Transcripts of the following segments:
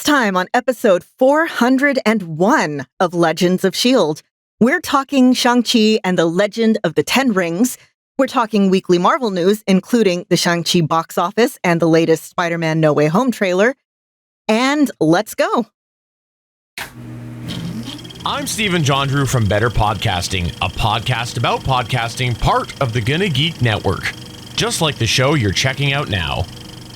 time on episode 401 of Legends of S.H.I.E.L.D., we're talking Shang-Chi and the Legend of the Ten Rings. We're talking weekly Marvel news, including the Shang-Chi box office and the latest Spider-Man No Way Home trailer. And let's go. I'm Stephen John Drew from Better Podcasting, a podcast about podcasting, part of the Gonna Geek Network. Just like the show you're checking out now.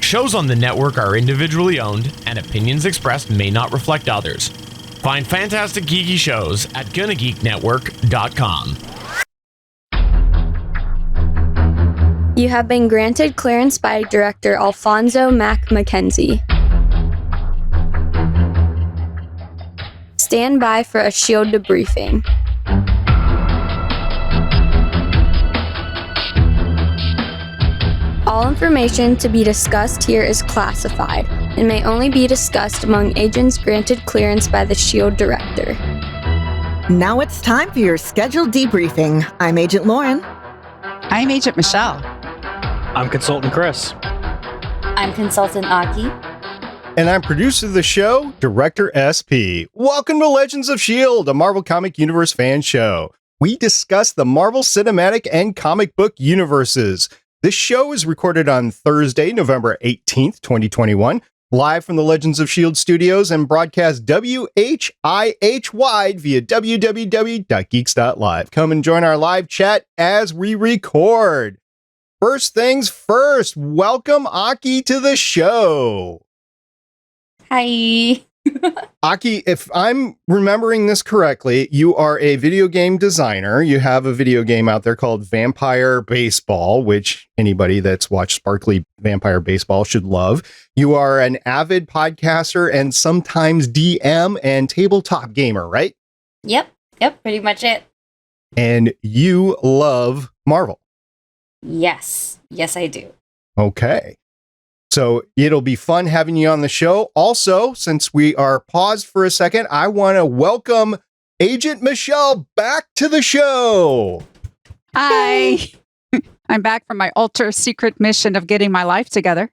Shows on the network are individually owned, and opinions expressed may not reflect others. Find fantastic geeky shows at GonnaGeekNetwork.com. You have been granted clearance by Director Alfonso Mack Mackenzie. Stand by for a S.H.I.E.L.D. debriefing. All information to be discussed here is classified and may only be discussed among agents granted clearance by the S.H.I.E.L.D. Director. Now it's time for your scheduled debriefing. I'm Agent Lauren. I'm Agent Michelle. I'm Consultant Chris. I'm Consultant Aki. And I'm producer of the show, Director SP. Welcome to Legends of S.H.I.E.L.D., a Marvel Comic Universe fan show. We discuss the Marvel Cinematic and comic book universes. This show is recorded on Thursday, November 18th, 2021, live from the Legends of S.H.I.E.L.D. studios and broadcast WHIH-wide via www.geeks.live. Come and join our live chat as we record. First things first, welcome Aki to the show. Hi. Aki, if I'm remembering this correctly, you are a video game designer. You have a video game out there called Vampire Baseball, which anybody that's watched sparkly Vampire Baseball should love. You are an avid podcaster and sometimes DM and tabletop gamer, right? Yep, pretty much it. And you love Marvel. Yes, I do. Okay. So it'll be fun having you on the show. Also, since we are paused for a second, I want to welcome Agent Michelle back to the show. Hi. I'm back from my ultra secret mission of getting my life together.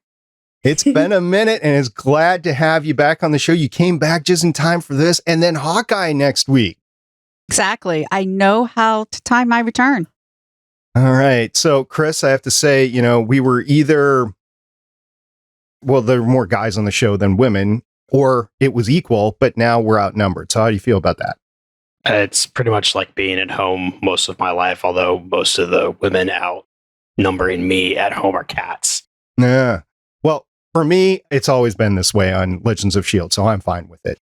It's been a minute and it's glad to have you back on the show. You came back just in time for this and then Hawkeye next week. Exactly. I know how to time my return. All right. So, Chris, I have to say, we were either... Well, there were more guys on the show than women, or it was equal, but now we're outnumbered. So how do you feel about that? It's pretty much like being at home most of my life, although most of the women outnumbering me at home are cats. Yeah. Well, for me, it's always been this way on Legends of S.H.I.E.L.D., so I'm fine with it.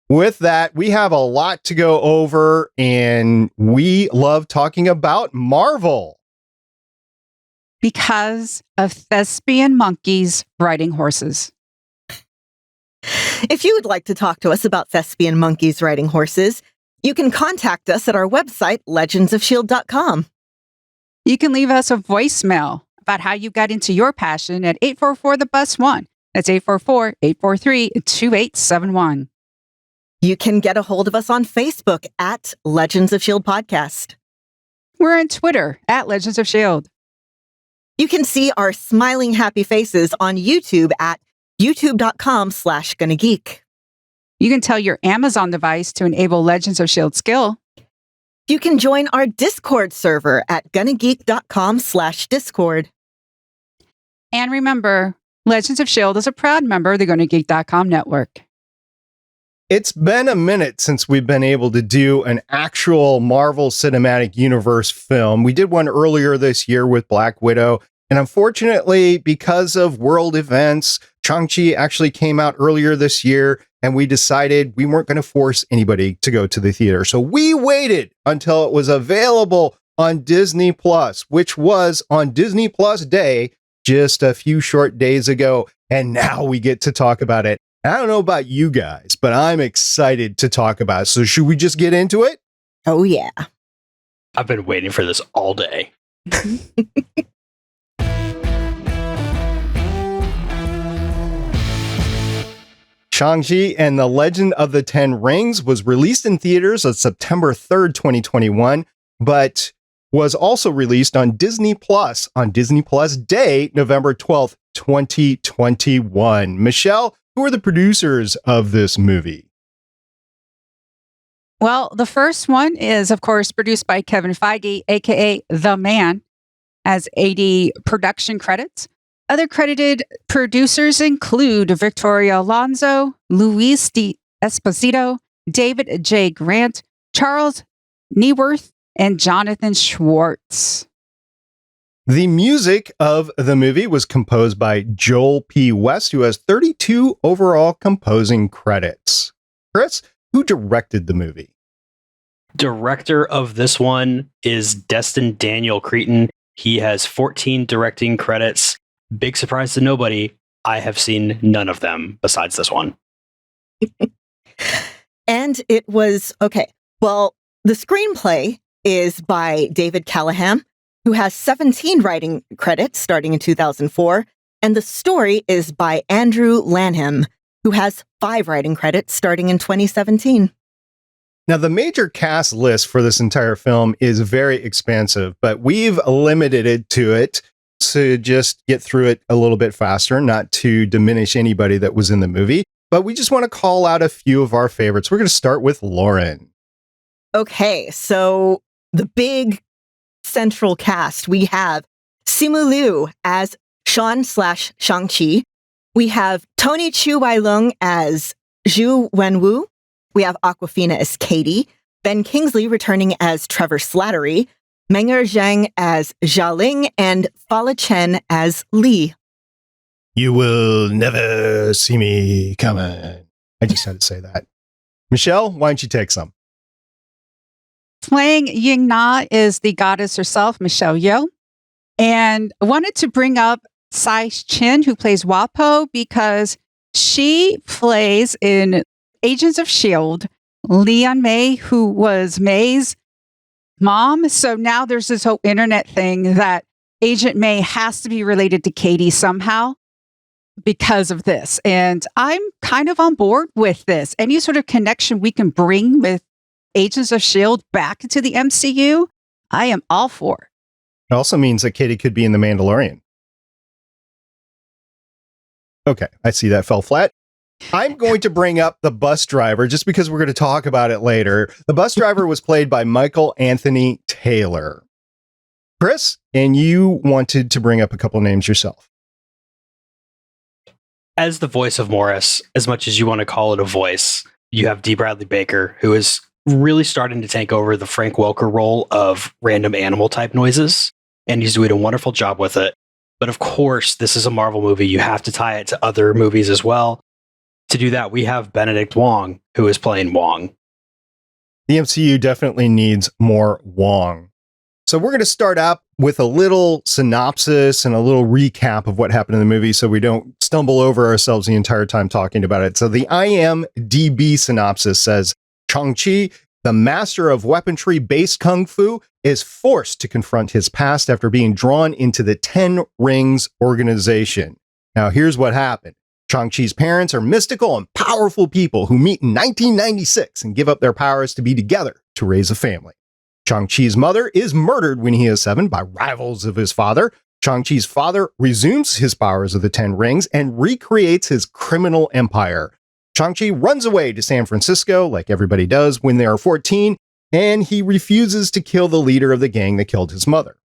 With that, we have a lot to go over, and we love talking about Marvel. Because of thespian monkeys riding horses. If you would like to talk to us about thespian monkeys riding horses, you can contact us at our website, legendsofshield.com. You can leave us a voicemail about how you got into your passion at 844-THE-BUS-1. That's 844-843-2871. You can get a hold of us on Facebook at Legends of S.H.I.E.L.D. Podcast. We're on Twitter at Legends of S.H.I.E.L.D. You can see our smiling happy faces on YouTube at youtube.com/GonnaGeek. You can tell your Amazon device to enable Legends of S.H.I.E.L.D. skill. You can join our Discord server at GonnaGeek.com/Discord. And remember, Legends of S.H.I.E.L.D. is a proud member of the GonnaGeek.com network. It's been a minute since we've been able to do an actual Marvel Cinematic Universe film. We did one earlier this year with Black Widow, and unfortunately, because of world events, Shang-Chi actually came out earlier this year, and we decided we weren't going to force anybody to go to the theater. So we waited until it was available on Disney Plus, which was on Disney Plus Day just a few short days ago, and now we get to talk about it. I don't know about you guys, but I'm excited to talk about it. So should we just get into it? Oh, yeah. I've been waiting for this all day. Shang-Chi and the Legend of the Ten Rings was released in theaters on September 3rd, 2021, but was also released on Disney Plus on Disney Plus Day, November 12th, 2021. Michelle, who are the producers of this movie? Well, the first one is, of course, produced by Kevin Feige, aka The Man, as 80 production credits. Other credited producers include Victoria Alonso, Luis D. Esposito, David J. Grant, Charles Nieworth, and Jonathan Schwartz. The music of the movie was composed by Joel P. West, who has 32 overall composing credits. Chris, who directed the movie? Director of this one is Destin Daniel Creighton. He has 14 directing credits. Big surprise to nobody. I have seen none of them besides this one. And it was, okay, well, the screenplay is by David Callahan, who has 17 writing credits starting in 2004. And the story is by Andrew Lanham, who has 5 writing credits starting in 2017. Now, the major cast list for this entire film is very expansive, but we've limited it to just get through it a little bit faster, not to diminish anybody that was in the movie. But we just want to call out a few of our favorites. We're going to start with Lauren. Okay, so the big central cast, we have Simu Liu as Sean/Shang-Chi. We have Tony Chu Wai-lung as Zhu Wenwu. We have Awkwafina as Katie, Ben Kingsley returning as Trevor Slattery, Menger Zhang as Xiao Ling, and Fala Chen as Li. You will never see me coming. I just had to say that. Michelle, why don't you take some? Playing Ying Na is the goddess herself, Michelle Yeoh. And I wanted to bring up Sai Chin, who plays Wapo, because she plays in Agents of S.H.I.E.L.D. Leon May, who was May's mom. So now there's this whole internet thing that Agent May has to be related to Katie somehow because of this. And I'm kind of on board with this. Any sort of connection we can bring with Agents of S.H.I.E.L.D. back into the MCU, I am all for. It also means that Katie could be in The Mandalorian. Okay, I see that fell flat. I'm going to bring up the bus driver just because we're going to talk about it later. The bus driver was played by Michael Anthony Taylor. Chris, and you wanted to bring up a couple names yourself. As the voice of Morris, as much as you want to call it a voice, you have D. Bradley Baker, who is really starting to take over the Frank Welker role of random animal type noises, and he's doing a wonderful job with it. But of course, this is a Marvel movie. You have to tie it to other movies as well. To do that, we have Benedict Wong, who is playing Wong. The MCU definitely needs more Wong. So we're going to start up with a little synopsis and a little recap of what happened in the movie so we don't stumble over ourselves the entire time talking about it. So the IMDb synopsis says, Shang-Chi, the master of weaponry-based kung fu, is forced to confront his past after being drawn into the Ten Rings organization. Now, here's what happened. Shang-Chi's parents are mystical and powerful people who meet in 1996 and give up their powers to be together to raise a family. Shang-Chi's mother is murdered when he is 7 by rivals of his father. Shang-Chi's father resumes his powers of the Ten Rings and recreates his criminal empire. Shang-Chi runs away to San Francisco, like everybody does when they are 14, and he refuses to kill the leader of the gang that killed his mother.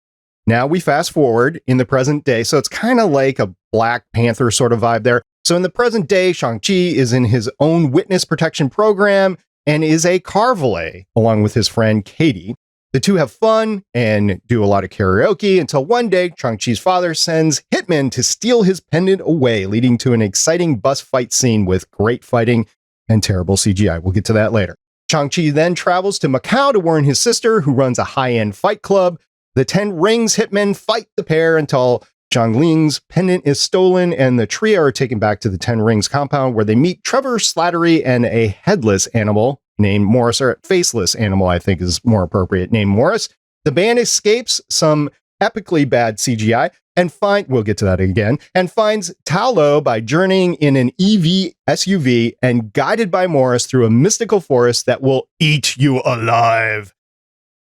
Now we fast forward in the present day, so it's kind of like a Black Panther sort of vibe there. So in the present day, Shang-Chi is in his own witness protection program and is a car valet along with his friend Katie. The two have fun and do a lot of karaoke until one day, Shang-Chi's father sends hitmen to steal his pendant away, leading to an exciting bus fight scene with great fighting and terrible CGI. We'll get to that later. Shang-Chi then travels to Macau to warn his sister, who runs a high-end fight club. The Ten Rings hitmen fight the pair until Xiao Ling's pendant is stolen, and the trio are taken back to the Ten Rings compound where they meet Trevor Slattery and a headless animal named Morris, or faceless animal, I think is more appropriate, named Morris. The band escapes some epically bad CGI and we'll get to that again, and finds Ta Lo by journeying in an EV SUV and guided by Morris through a mystical forest that will eat you alive.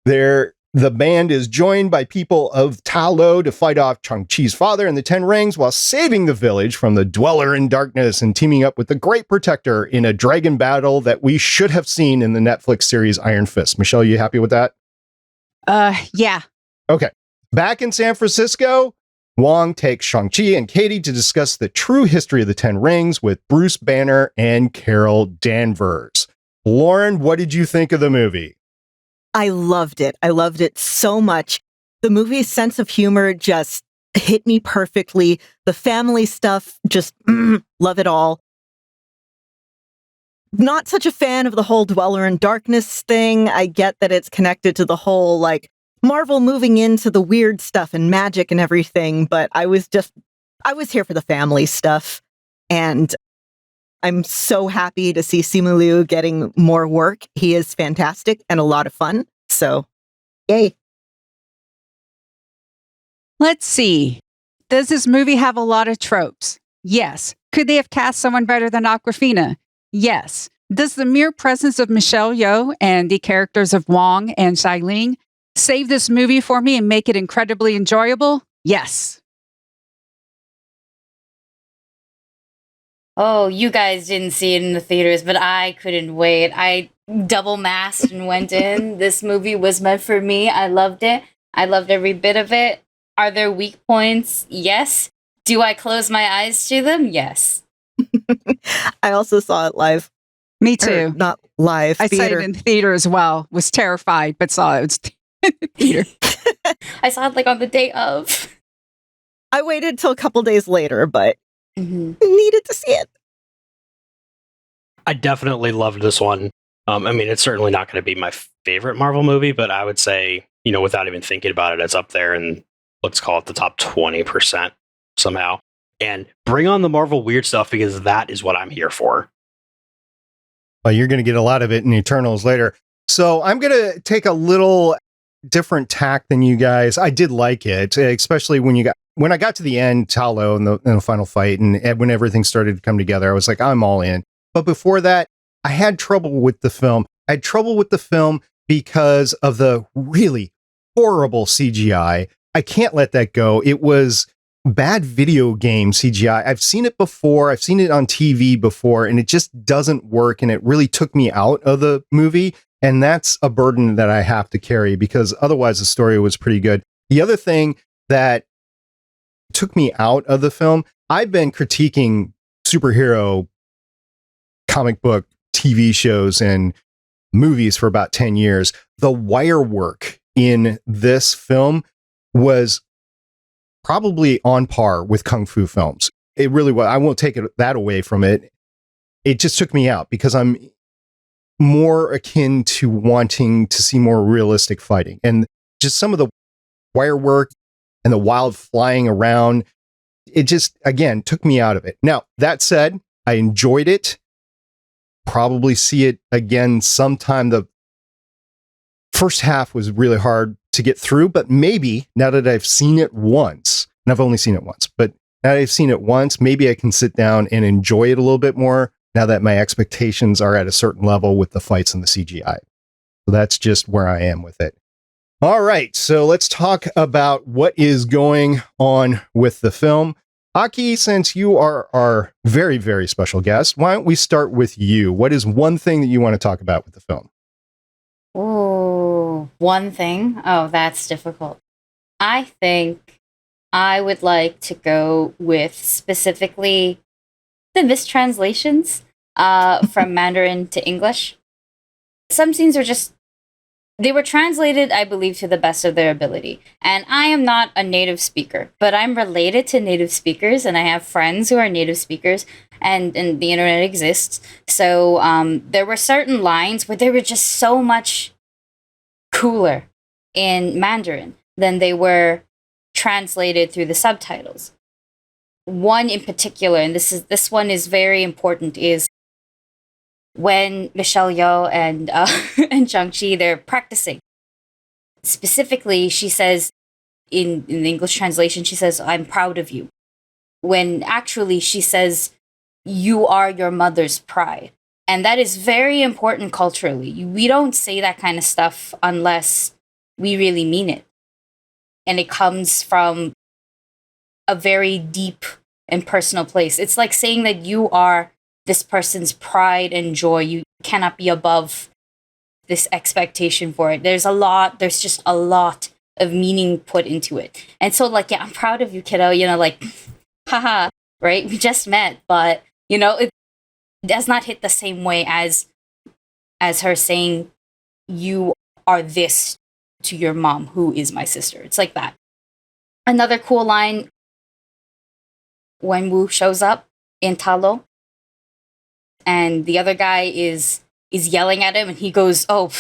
There The band is joined by people of Ta Lo to fight off Shang-Chi's father and the Ten Rings while saving the village from the Dweller in Darkness and teaming up with the Great Protector in a dragon battle that we should have seen in the Netflix series Iron Fist. Michelle, you happy with that? Yeah. Okay. Back in San Francisco, Wong takes Shang-Chi and Katie to discuss the true history of the Ten Rings with Bruce Banner and Carol Danvers. Lauren, what did you think of the movie? I loved it. I loved it so much. The movie's sense of humor just hit me perfectly. The family stuff, just love it all. Not such a fan of the whole Dweller in Darkness thing. I get that it's connected to the whole, like, Marvel moving into the weird stuff and magic and everything, but I was here for the family stuff. And I'm so happy to see Simu Liu getting more work. He is fantastic and a lot of fun. So, yay. Let's see. Does this movie have a lot of tropes? Yes. Could they have cast someone better than Awkwafina? Yes. Does the mere presence of Michelle Yeoh and the characters of Wong and Xiao Ling save this movie for me and make it incredibly enjoyable? Yes. Oh, you guys didn't see it in the theaters, but I couldn't wait. I double masked and went in. This movie was meant for me. I loved it. I loved every bit of it. Are there weak points? Yes. Do I close my eyes to them? Yes. I also saw it live. Me too. Not live. I saw theater. it in theater as well. Was terrified, but saw it. It was in the theater. I saw it like on the day of. I waited till a couple days later, but Mm-hmm. needed to see it. I definitely loved this one. I mean, it's certainly not going to be my favorite Marvel movie, but I would say, without even thinking about it, it's up there and let's call it the top 20% somehow. And bring on the Marvel weird stuff because that is what I'm here for. Well, you're going to get a lot of it in Eternals later. So I'm going to take a little different tack than you guys. I did like it, especially when I got to the end, Ta Lo in the final fight, and when everything started to come together, I was like, I'm all in. But before that, I had trouble with the film. I had trouble with the film because of the really horrible CGI. I can't let that go. It was bad video game CGI. I've seen it before. I've seen it on TV before, and it just doesn't work. And it really took me out of the movie. And that's a burden that I have to carry because otherwise the story was pretty good. The other thing that took me out of the film, I've been critiquing superhero comic book TV shows and movies for about 10 years. The wire work in this film was probably on par with Kung Fu films. It really was. I won't take that away from it. It just took me out because I'm more akin to wanting to see more realistic fighting. And just some of the wire work and the wild flying around, it just, again, took me out of it. Now, that said, I enjoyed it. Probably see it again sometime. The first half was really hard to get through, but maybe now that I've seen it once, and I've only seen it once, but now that I've seen it once, maybe I can sit down and enjoy it a little bit more now that my expectations are at a certain level with the fights and the CGI. So that's just where I am with it. All right, so let's talk about what is going on with the film. Aki, since you are our very, very special guest, why don't we start with you? What is one thing that you want to talk about with the film? Ooh, one thing? Oh, that's difficult. I think I would like to go with specifically the mistranslations from Mandarin to English. Some scenes are just, they were translated, I believe, to the best of their ability. And I am not a native speaker, but I'm related to native speakers, and I have friends who are native speakers, and the internet exists. So there were certain lines where they were just so much cooler in Mandarin than they were translated through the subtitles. One in particular, and this one is very important, is when Michelle Yeoh and and Shang-Chi, they're practicing. Specifically, she says in the English translation, she says, "I'm proud of you," when actually she says, "You are your mother's pride." And that is very important culturally. We don't say that kind of stuff unless we really mean it. And it comes from a very deep and personal place. It's like saying that you are this person's pride and joy. You cannot be above this expectation for it. There's just a lot of meaning put into it. And so, like, yeah, I'm proud of you, kiddo. Like, haha, right? We just met, but, it does not hit the same way as her saying, you are this to your mom, who is my sister. It's like that. Another cool line, when Wu shows up in Talo, and the other guy is yelling at him, and he goes, "Oh,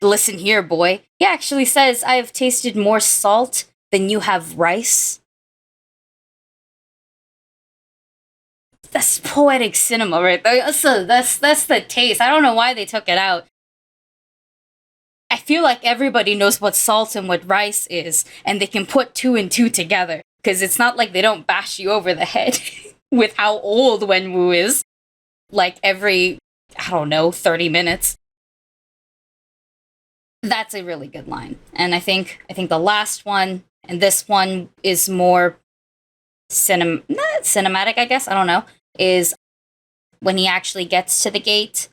listen here, boy." He actually says, "I have tasted more salt than you have rice." That's poetic cinema, right there. That's the taste. I don't know why they took it out. I feel like everybody knows what salt and what rice is, and they can put 2 and 2 together. Because it's not like they don't bash you over the head with how old Wenwu is. Like every, 30 minutes. That's a really good line. And I think the last one, and this one is more not cinematic, I guess, I don't know, is when he actually gets to the gate.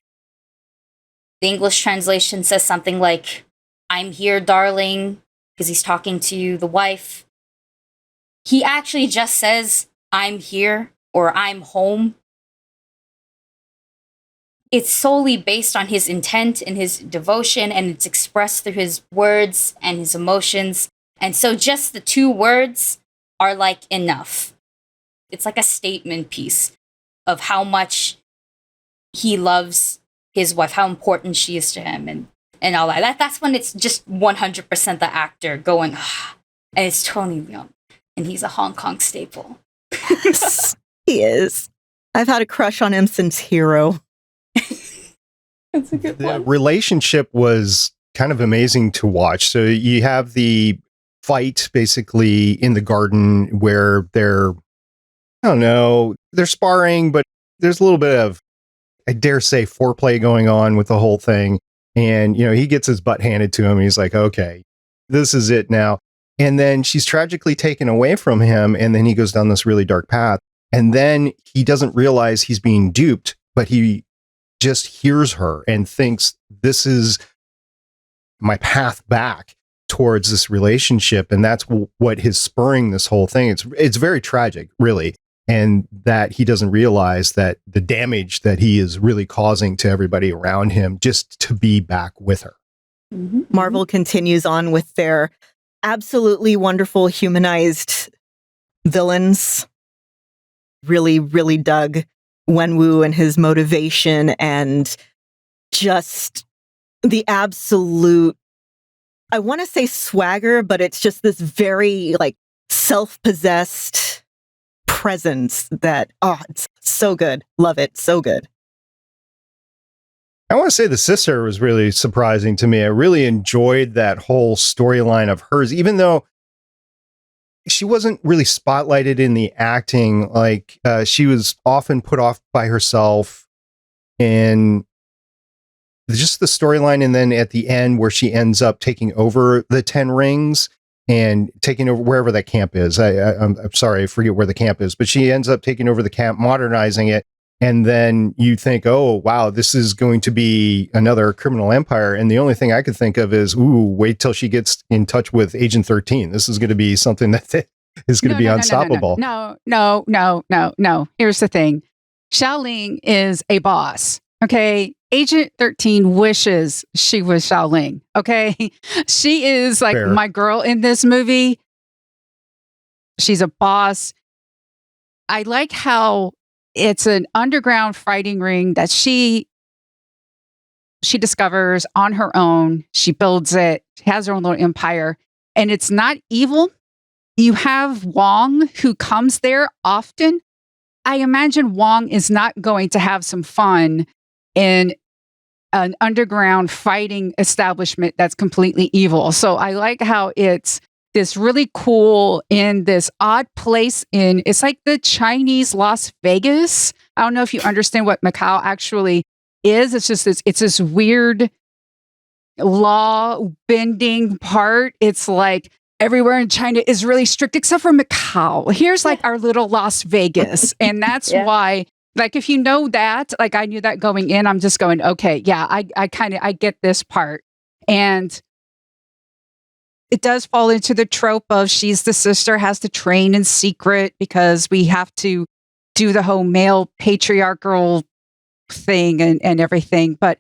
The English translation says something like, "I'm here, darling," because he's talking to the wife. He actually just says, "I'm here," or "I'm home." It's solely based on his intent and his devotion, and it's expressed through his words and his emotions. And so just the 2 words are like enough. It's like a statement piece of how much he loves his wife, how important she is to him, and all that. That's when it's just 100% the actor going, ah, and it's Tony Leung, and he's a Hong Kong staple. He is. I've had a crush on him since Hero. That's a good one. The relationship was kind of amazing to watch. So you have the fight basically in the garden where they're sparring, but there's a little bit of, I dare say, foreplay going on with the whole thing. And, he gets his butt handed to him. And he's like, okay, this is it now. And then she's tragically taken away from him. And then he goes down this really dark path. And then he doesn't realize he's being duped, but he just hears her and thinks, this is my path back towards this relationship. And that's what is spurring this whole thing. It's very tragic, really. And that he doesn't realize that the damage that he is really causing to everybody around him just to be back with her. Mm-hmm. Marvel continues on with their absolutely wonderful humanized villains. Really, really dug Wenwu and his motivation and just the absolute, I want to say swagger, but it's just this very self-possessed presence that, it's so good. Love it. So good. I want to say the sister was really surprising to me. I really enjoyed that whole storyline of hers, even though she wasn't really spotlighted in the acting. She was often put off by herself, and just the storyline. And then at the end where she ends up taking over the 10 rings and taking over wherever that camp is. I'm sorry, I forget where the camp is, but she ends up taking over the camp, modernizing it. And then you think, oh, wow, this is going to be another criminal empire. And the only thing I could think of is, wait till she gets in touch with Agent 13. This is going to be something that is going to be unstoppable. No. Here's the thing. Xiao Ling is a boss. Okay. Agent 13 wishes she was Xiao Ling. Okay. She is like Fair. My girl in this movie. She's a boss. I like how it's an underground fighting ring that she discovers on her own. She builds it. She has her own little empire. And it's not evil. You have Wong, who comes there often. I imagine Wong is not going to have some fun in an underground fighting establishment that's completely evil. So I like how it's this really cool in this odd place it's like the Chinese Las Vegas. I don't know if you understand what Macau actually is. It's just it's this weird law bending part. It's like everywhere in China is really strict except for Macau. Here's like our little Las Vegas. And that's why, like, if you know that, like I knew that going in, I'm just going, okay, yeah, I get this part. And it does fall into the trope of she's the sister, has to train in secret because we have to do the whole male patriarchal thing and everything. But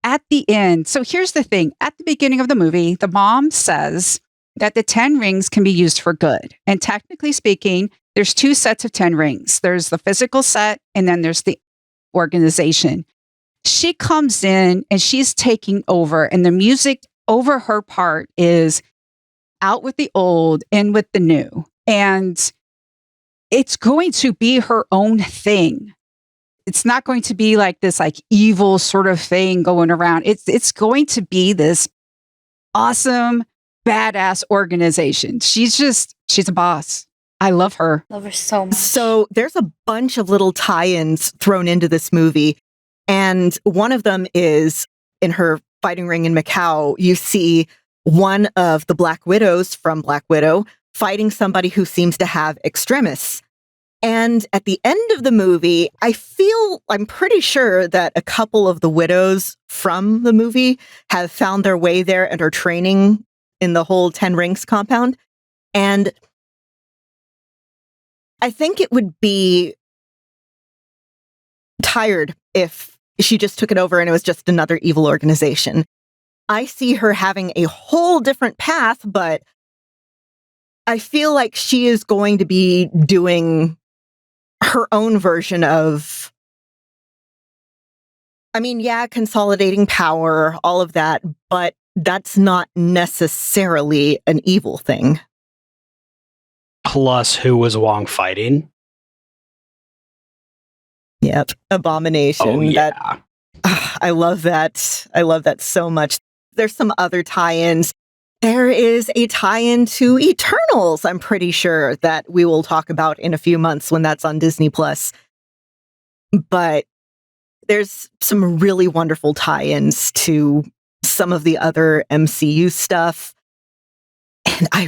at the end, so here's the thing. At the beginning of the movie, the mom says that the 10 rings can be used for good. And technically speaking, there's 2 sets of 10 rings. There's the physical set, and then there's the organization. She comes in and she's taking over, and the music over her part is out with the old, in with the new. And it's going to be her own thing. It's not going to be like this like evil sort of thing going around. It's going to be this awesome, badass organization. She's a boss. I love her. Love her so much. So there's a bunch of little tie-ins thrown into this movie. And one of them is in her fighting ring in Macau, you see one of the Black Widows from Black Widow fighting somebody who seems to have extremis. And at the end of the movie, I'm pretty sure that a couple of the widows from the movie have found their way there and are training in the whole 10 Rings compound. And I think it would be tired if she just took it over and it was just another evil organization. I see her having a whole different path, but I feel like she is going to be doing her own version of, consolidating power, all of that, but that's not necessarily an evil thing. Plus, who was Wong fighting? Yep, Abomination. Oh, yeah. I love that. I love that so much. There's some other tie-ins. There is a tie-in to Eternals, I'm pretty sure, that we will talk about in a few months when that's on Disney+. But there's some really wonderful tie-ins to some of the other MCU stuff. And I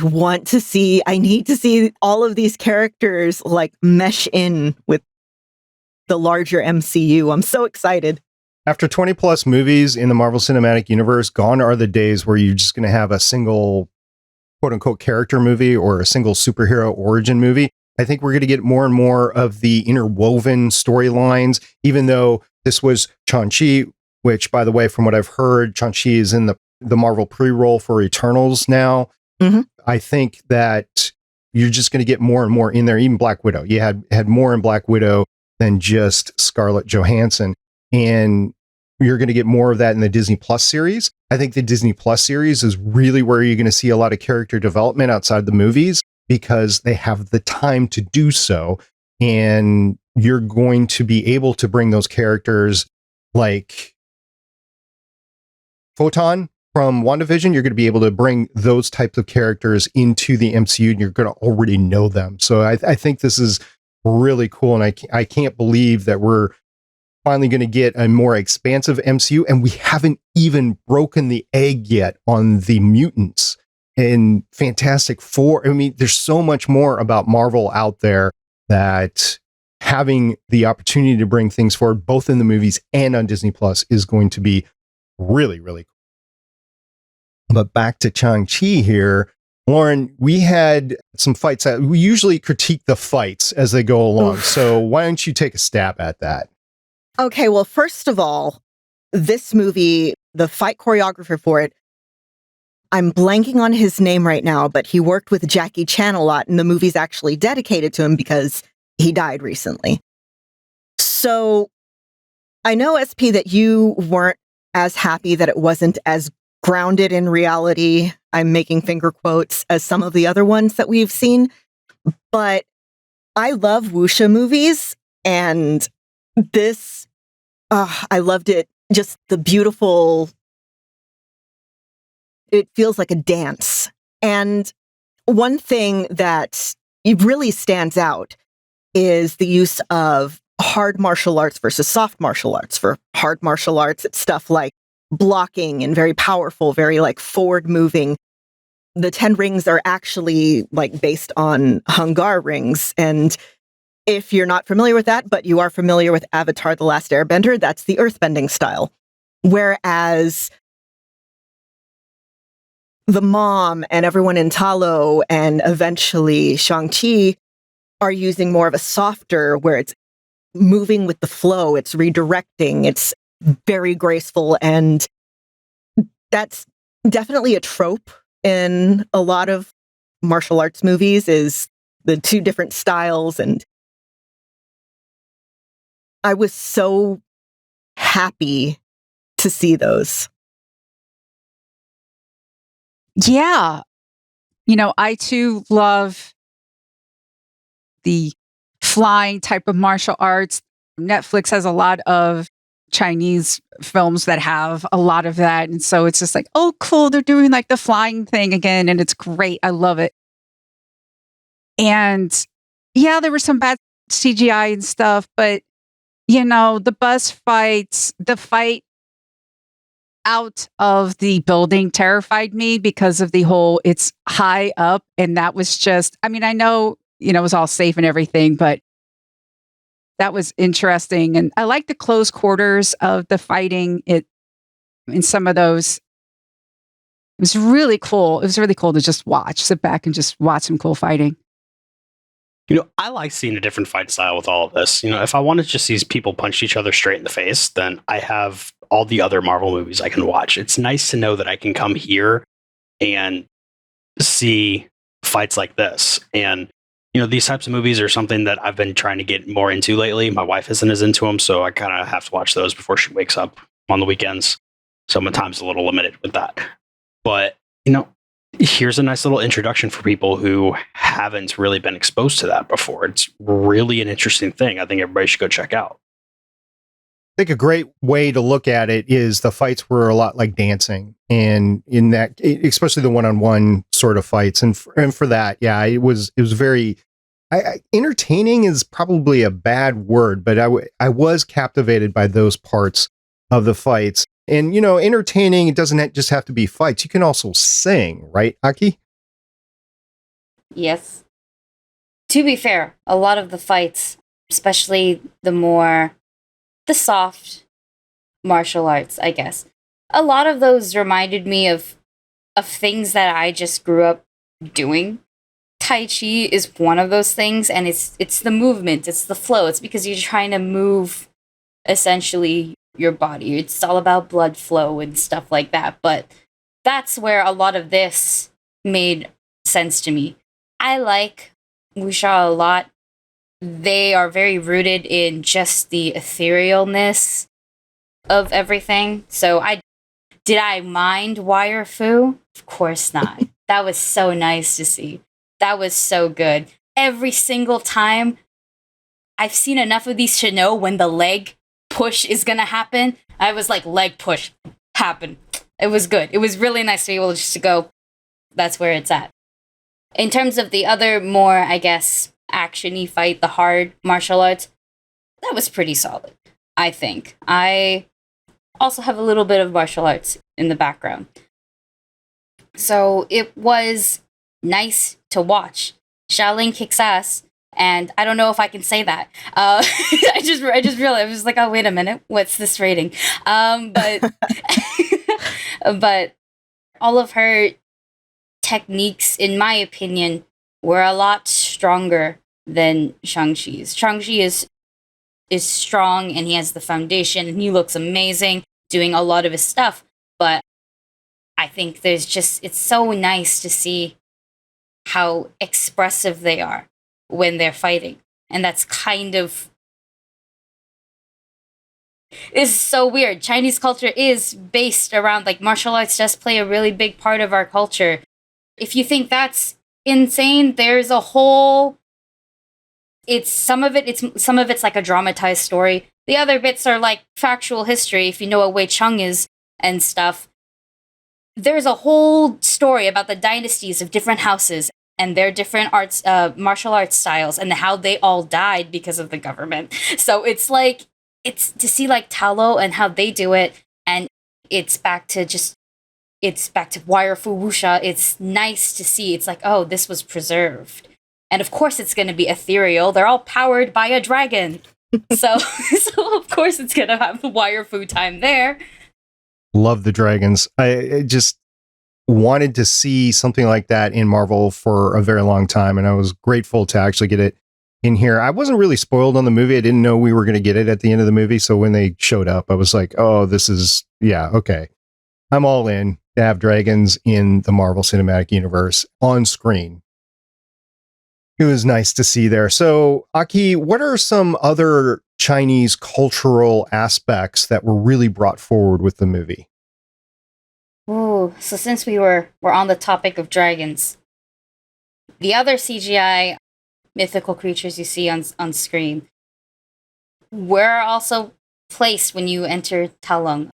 need to see all of these characters like mesh in with the larger MCU. I'm so excited. After 20 plus movies in the Marvel Cinematic Universe, gone are the days where you're just going to have a single quote unquote character movie or a single superhero origin movie. I think we're going to get more and more of the interwoven storylines, even though this was Shang-Chi, which, by the way, from what I've heard, Shang-Chi is in the Marvel pre-roll for Eternals now. Mm-hmm. I think that you're just going to get more and more in there. Even Black Widow. You had more in Black Widow than just Scarlett Johansson. And you're going to get more of that in the Disney Plus series. I think the Disney Plus series is really where you're going to see a lot of character development outside the movies because they have the time to do so. And you're going to be able to bring those characters like Photon from WandaVision. You're going to be able to bring those types of characters into the MCU and you're going to already know them. So I think this is really cool. And I can't believe that we're finally going to get a more expansive MCU, and we haven't even broken the egg yet on the mutants in Fantastic Four. I mean, there's so much more about Marvel out there that having the opportunity to bring things forward, both in the movies and on Disney Plus, is going to be really, really cool. But back to Shang-Chi here. Lauren, we had some fights. We usually critique the fights as they go along. Oof. So why don't you take a stab at that? Okay, well, first of all, this movie, the fight choreographer for it, I'm blanking on his name right now, but he worked with Jackie Chan a lot, and the movie's actually dedicated to him because he died recently. So I know, SP, that you weren't as happy that it wasn't as grounded in reality, I'm making finger quotes, as some of the other ones that we've seen. But I love wuxia movies, and this, I loved it. Just the beautiful, it feels like a dance. And one thing that really stands out is the use of hard martial arts versus soft martial arts. For hard martial arts, it's stuff like blocking and very powerful, very like forward moving. The 10 rings are actually like based on Hungar rings. And if you're not familiar with that, but you are familiar with Avatar: The Last Airbender, that's the earthbending style. Whereas the mom and everyone in Talo and eventually Shang-Chi are using more of a softer, where it's moving with the flow, it's redirecting, it's very graceful. And that's definitely a trope in a lot of martial arts movies, is the two different styles. And I was so happy to see those. Yeah. I too love the flying type of martial arts. Netflix has a lot of Chinese films that have a lot of that. And so it's just like, oh, cool. They're doing like the flying thing again. And it's great. I love it. And yeah, there were some bad CGI and stuff, but the bus fights, the fight out of the building terrified me because of the whole, it's high up. And that was just, I know, it was all safe and everything, but that was interesting. And I like the close quarters of the fighting in some of those. It was really cool. It was really cool to just sit back and just watch some cool fighting. I like seeing a different fight style with all of this. If I want to just see people punch each other straight in the face, then I have all the other Marvel movies I can watch. It's nice to know that I can come here and see fights like this. And these types of movies are something that I've been trying to get more into lately. My wife isn't as into them, so I kind of have to watch those before she wakes up on the weekends. So my time's a little limited with that. But, here's a nice little introduction for people who haven't really been exposed to that before. It's really an interesting thing. I think everybody should go check out. I think a great way to look at it is the fights were a lot like dancing, and in that, especially the one-on-one sort of fights, and for that, yeah, it was very entertaining is probably a bad word, but I was captivated by those parts of the fights. And entertaining, it doesn't just have to be fights. You can also sing, right, Aki? Yes. To be fair, a lot of the fights, especially the soft martial arts, I guess, a lot of those reminded me of things that I just grew up doing. Tai Chi is one of those things, and it's the movement, it's the flow. It's because you're trying to move, essentially, your body. It's all about blood flow and stuff like that. But that's where a lot of this made sense to me. I like wuxia a lot. They are very rooted in just the etherealness of everything. So did I mind wire fu? Of course not. That was so nice to see. That was so good. Every single time, I've seen enough of these to know when the leg push is gonna happen. I was like, leg push, happen. It was good. It was really nice to be able just to go, that's where it's at. In terms of the other more, I guess, action-y fight, the hard martial arts, that was pretty solid, I think. I also have a little bit of martial arts in the background. So it was nice to watch. Xiao Ling kicks ass. And I don't know if I can say that. I just realized, I was like, oh, wait a minute, what's this rating? But but all of her techniques, in my opinion, were a lot stronger than Shang-Chi's. Shang-Chi is strong, and he has the foundation, and he looks amazing doing a lot of his stuff. But I think it's so nice to see how expressive they are when they're fighting. And that's kind of... It's so weird. Chinese culture is based around, like, martial arts does play a really big part of our culture. If you think that's insane, there's a whole... Some of it's like a dramatized story. The other bits are like factual history, if you know what Wei Cheng is and stuff. There's a whole story about the dynasties of different houses and their different martial arts styles, and how they all died because of the government. So it's to see like Talo and how they do it, and it's back to wire fu wuxia. It's nice to see. It's like, oh, this was preserved. And of course it's going to be ethereal. They're all powered by a dragon. So of course it's going to have the wire fu time there. Love the dragons. I just wanted to see something like that in Marvel for a very long time, and I was grateful to actually get it in here. I wasn't really spoiled on the movie. I didn't know we were going to get it at the end of the movie, so when they showed up, I was like, oh, this is, yeah, okay. I'm all in to have dragons in the Marvel Cinematic Universe on screen. It was nice to see there. So, Aki, what are some other Chinese cultural aspects that were really brought forward with the movie? Ooh, so since we're on the topic of dragons, the other CGI mythical creatures you see on screen were also placed when you enter Talong.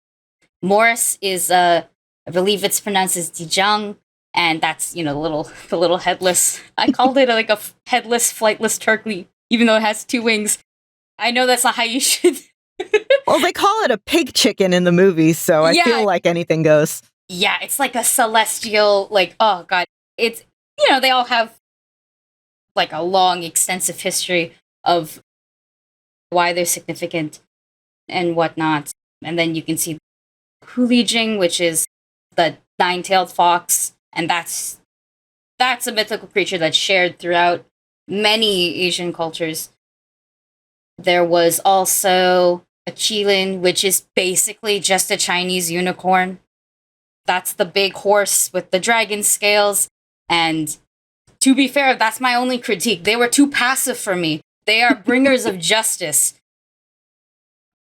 Morris is, I believe it's pronounced as Dijang, and that's, the little headless. I called it like a headless, flightless turkey, even though it has 2 wings. I know that's not how you should. Well, they call it a pig chicken in the movie, so I feel like anything goes. Yeah, it's like a celestial, like, oh god. It's, they all have like a long, extensive history of why they're significant and whatnot. And then you can see Hulijing, which is the 9-tailed fox, and that's a mythical creature that's shared throughout many Asian cultures. There was also a Qilin, which is basically just a Chinese unicorn. That's the big horse with the dragon scales. And to be fair, that's my only critique. They were too passive for me. They are bringers of justice.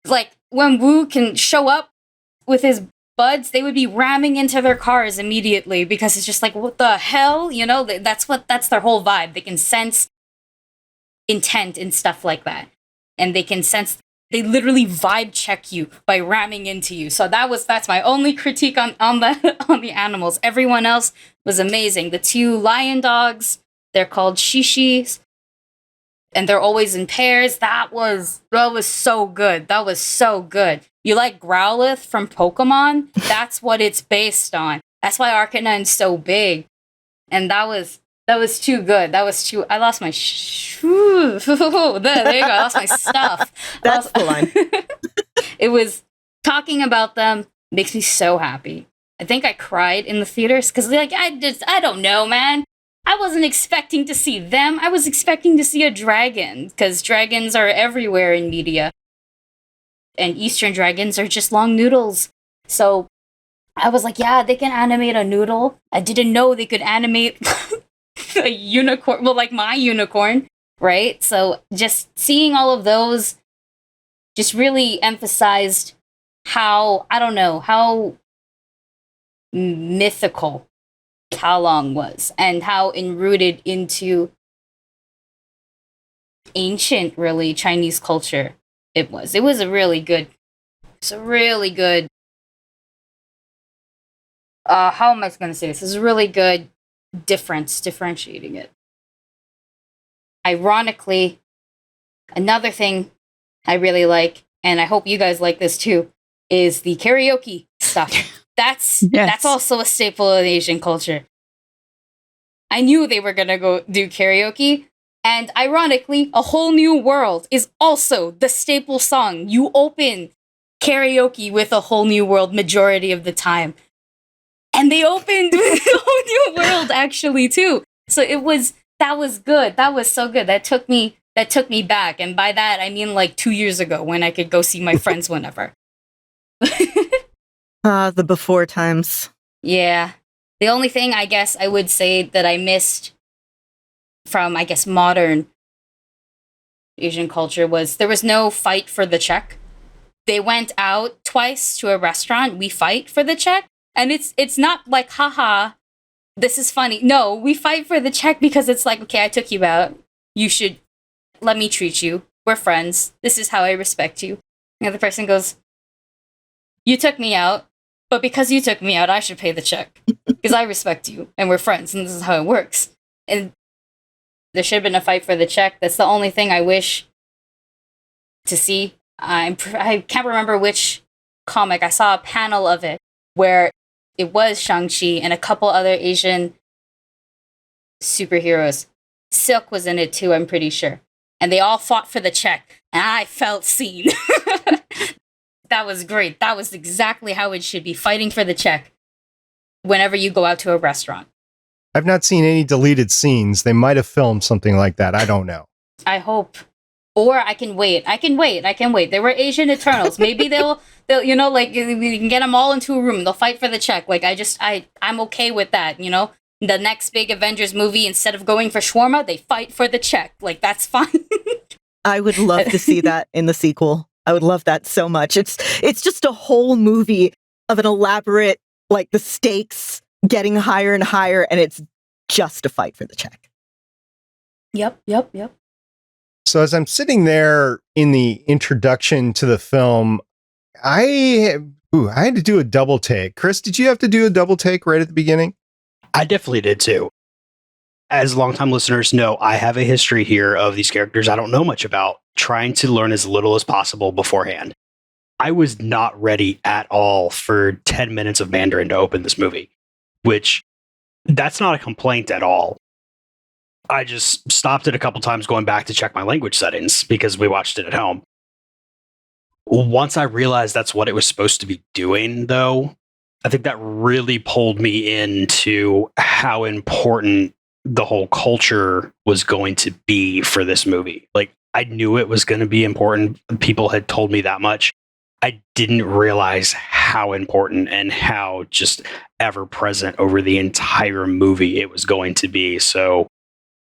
Like, when Wu can show up with his buds, they would be ramming into their cars immediately because it's just like, what the hell? That's their whole vibe. They can sense intent and stuff like that. And they can sense, they literally vibe check you by ramming into you. So that's my only critique on the animals. Everyone else was amazing. The 2 lion dogs, they're called shishis, and they're always in pairs. That was so good. That was so good. You like Growlithe from Pokemon? That's what it's based on. That's why Arcanine's so big. And that was too good. I lost my there you go. I lost my stuff. That's the line. It was, talking about them makes me so happy. I think I cried in the theaters because I don't know, man. I wasn't expecting to see them. I was expecting to see a dragon because dragons are everywhere in media. And Eastern dragons are just long noodles. So I was like, yeah, they can animate a noodle. I didn't know they could animate a unicorn. Well, like my unicorn, right? So just seeing all of those just really emphasized how mythical Talong was and how enrooted into ancient, really, Chinese culture it was. It was a really good, how am I going to say this? It's a really good differentiating it. Ironically, another thing I really like, and I hope you guys like this too, is the karaoke stuff. That's also a staple of Asian culture. I knew they were gonna go do karaoke, and ironically, A Whole New World is also the staple song. You open karaoke with A Whole New World majority of the time. And they opened with A Whole New World actually too. So that was good. That was so good. That took me back. And by that I mean like 2 years ago when I could go see my friends whenever. The before times. Yeah. The only thing I guess I would say that I missed from, I guess, modern Asian culture was there was no fight for the check. They went out twice to a restaurant. We fight for the check. And it's not like, haha, this is funny. No, we fight for the check because it's like, okay, I took you out. You should let me treat you. We're friends. This is how I respect you. The other person goes, you took me out, but because you took me out, I should pay the check because I respect you and we're friends and this is how it works. And there should have been a fight for the check. That's the only thing I wish to see. I can't remember which comic, I saw a panel of it where it was Shang-Chi and a couple other Asian superheroes. Silk was in it too, I'm pretty sure. And they all fought for the check. And I felt seen. That was great. That was exactly how it should be, fighting for the check whenever you go out to a restaurant. I've not seen any deleted scenes. They might have filmed something like that. I don't know. I hope. Or I can wait. There were Asian Eternals. Maybe they'll you know, like, we can get them all into a room and they'll fight for the check. Like, I'm okay with that, you know? The next big Avengers movie, instead of going for shawarma, they fight for the check. Like, that's fine. I would love to see that in the sequel. I would love that so much. It's just a whole movie of an elaborate, like, the stakes getting higher and higher, and it's just a fight for the check. Yep. So as I'm sitting there in the introduction to the film, I had to do a double take. Chris, did you have to do a double take right at the beginning? I definitely did too. As longtime listeners know, I have a history here of these characters I don't know much about, trying to learn as little as possible beforehand. I was not ready at all for 10 minutes of Mandarin to open this movie, which that's not a complaint at all. I just stopped it a couple times going back to check my language settings because we watched it at home. Once I realized that's what it was supposed to be doing, though, I think that really pulled me into how important the whole culture was going to be for this movie. Like, I knew it was going to be important. People had told me that much. I didn't realize how important and how just ever present over the entire movie it was going to be. So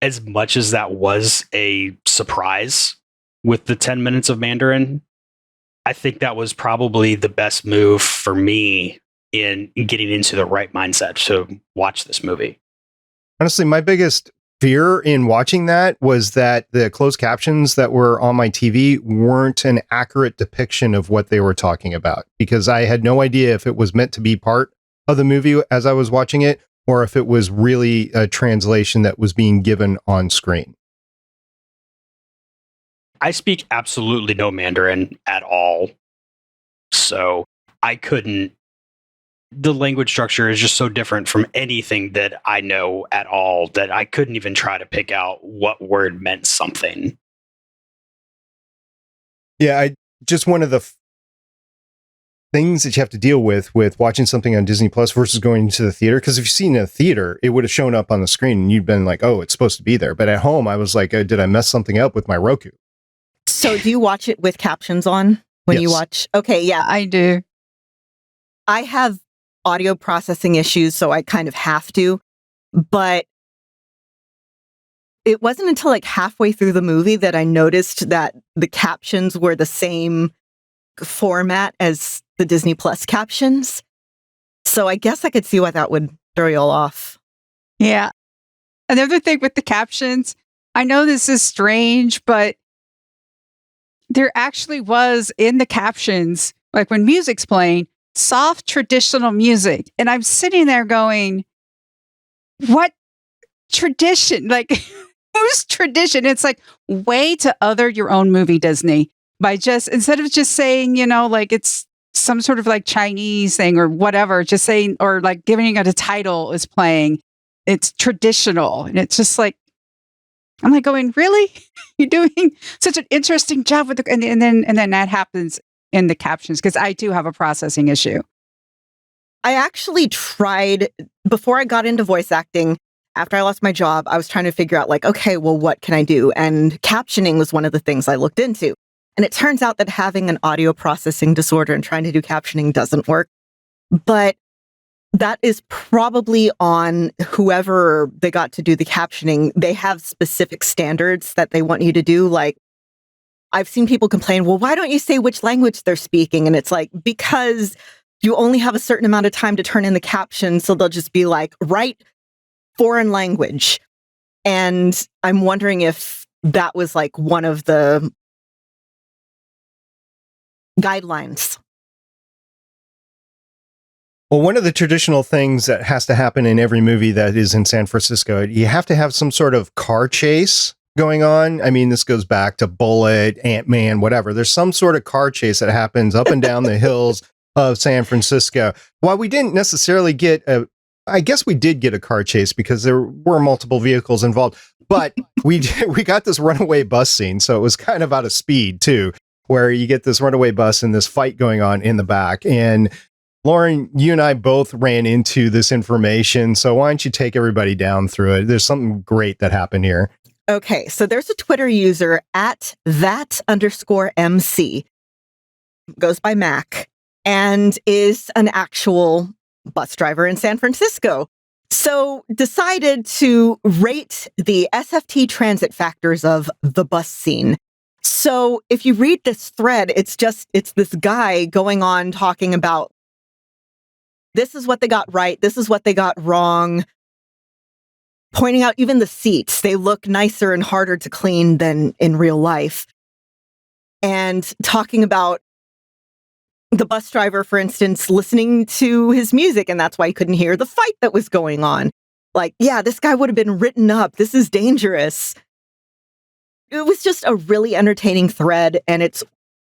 as much as that was a surprise with the 10 minutes of Mandarin, I think that was probably the best move for me in getting into the right mindset to watch this movie. Honestly, my biggest fear in watching that was that the closed captions that were on my TV weren't an accurate depiction of what they were talking about, because I had no idea if it was meant to be part of the movie as I was watching it, or if it was really a translation that was being given on screen. I speak absolutely no Mandarin at all, so I couldn't. The language structure is just so different from anything that I know at all that I couldn't even try to pick out what word meant something. Yeah, just one of the things that you have to deal with watching something on Disney Plus versus going to the theater. Because if you've seen it in a theater, it would have shown up on the screen and you'd been like, oh, it's supposed to be there. But at home, I was like, did I mess something up with my Roku? So do you watch it with captions on when you watch? Okay, yeah. I do. I have audio processing issues, so I kind of have to. But it wasn't until like halfway through the movie that I noticed that the captions were the same format as the Disney Plus captions. So I guess I could see why that would throw you all off. Yeah. Another thing with the captions, I know this is strange, but there actually was in the captions, like when music's playing, soft traditional music. And I'm sitting there going, what tradition? Like, whose tradition? It's like, way to other your own movie, Disney, by just, instead of just saying, you know, like it's some sort of like Chinese thing or whatever, just saying, or like giving it a title is playing, it's traditional. And it's just like, I'm like going, really? You're doing such an interesting job with the, and then that happens in the captions, because I do have a processing issue. I actually tried, before I got into voice acting, after I lost my job, I was trying to figure out like, okay, well, what can I do? And captioning was one of the things I looked into. And it turns out that having an audio processing disorder and trying to do captioning doesn't work. But that is probably on whoever they got to do the captioning. They have specific standards that they want you to do. Like, I've seen people complain, well, why don't you say which language they're speaking? And it's like, because you only have a certain amount of time to turn in the caption. So they'll just be like, write foreign language. And I'm wondering if that was like one of the guidelines. Well, one of the traditional things that has to happen in every movie that is in San Francisco, you have to have some sort of car chase going on. I mean, this goes back to Bullet, Ant-Man, whatever. There's some sort of car chase that happens up and down the hills of San Francisco. While we didn't necessarily get I guess we did get a car chase because there were multiple vehicles involved, but we got this runaway bus scene. So it was kind of out of speed too, where you get this runaway bus and this fight going on in the back. And Lauren, you and I both ran into this information. So why don't you take everybody down through it? There's something great that happened here. Okay, so there's a Twitter user at that_MC, goes by Mac, and is an actual bus driver in San Francisco. So decided to rate the SFT transit factors of the bus scene. So if you read this thread, it's this guy going on talking about this is what they got right, this is what they got wrong, pointing out even the seats. They look nicer and harder to clean than in real life. And talking about the bus driver, for instance, listening to his music, and that's why he couldn't hear the fight that was going on. Like, yeah, this guy would have been written up. This is dangerous. It was just a really entertaining thread, and it's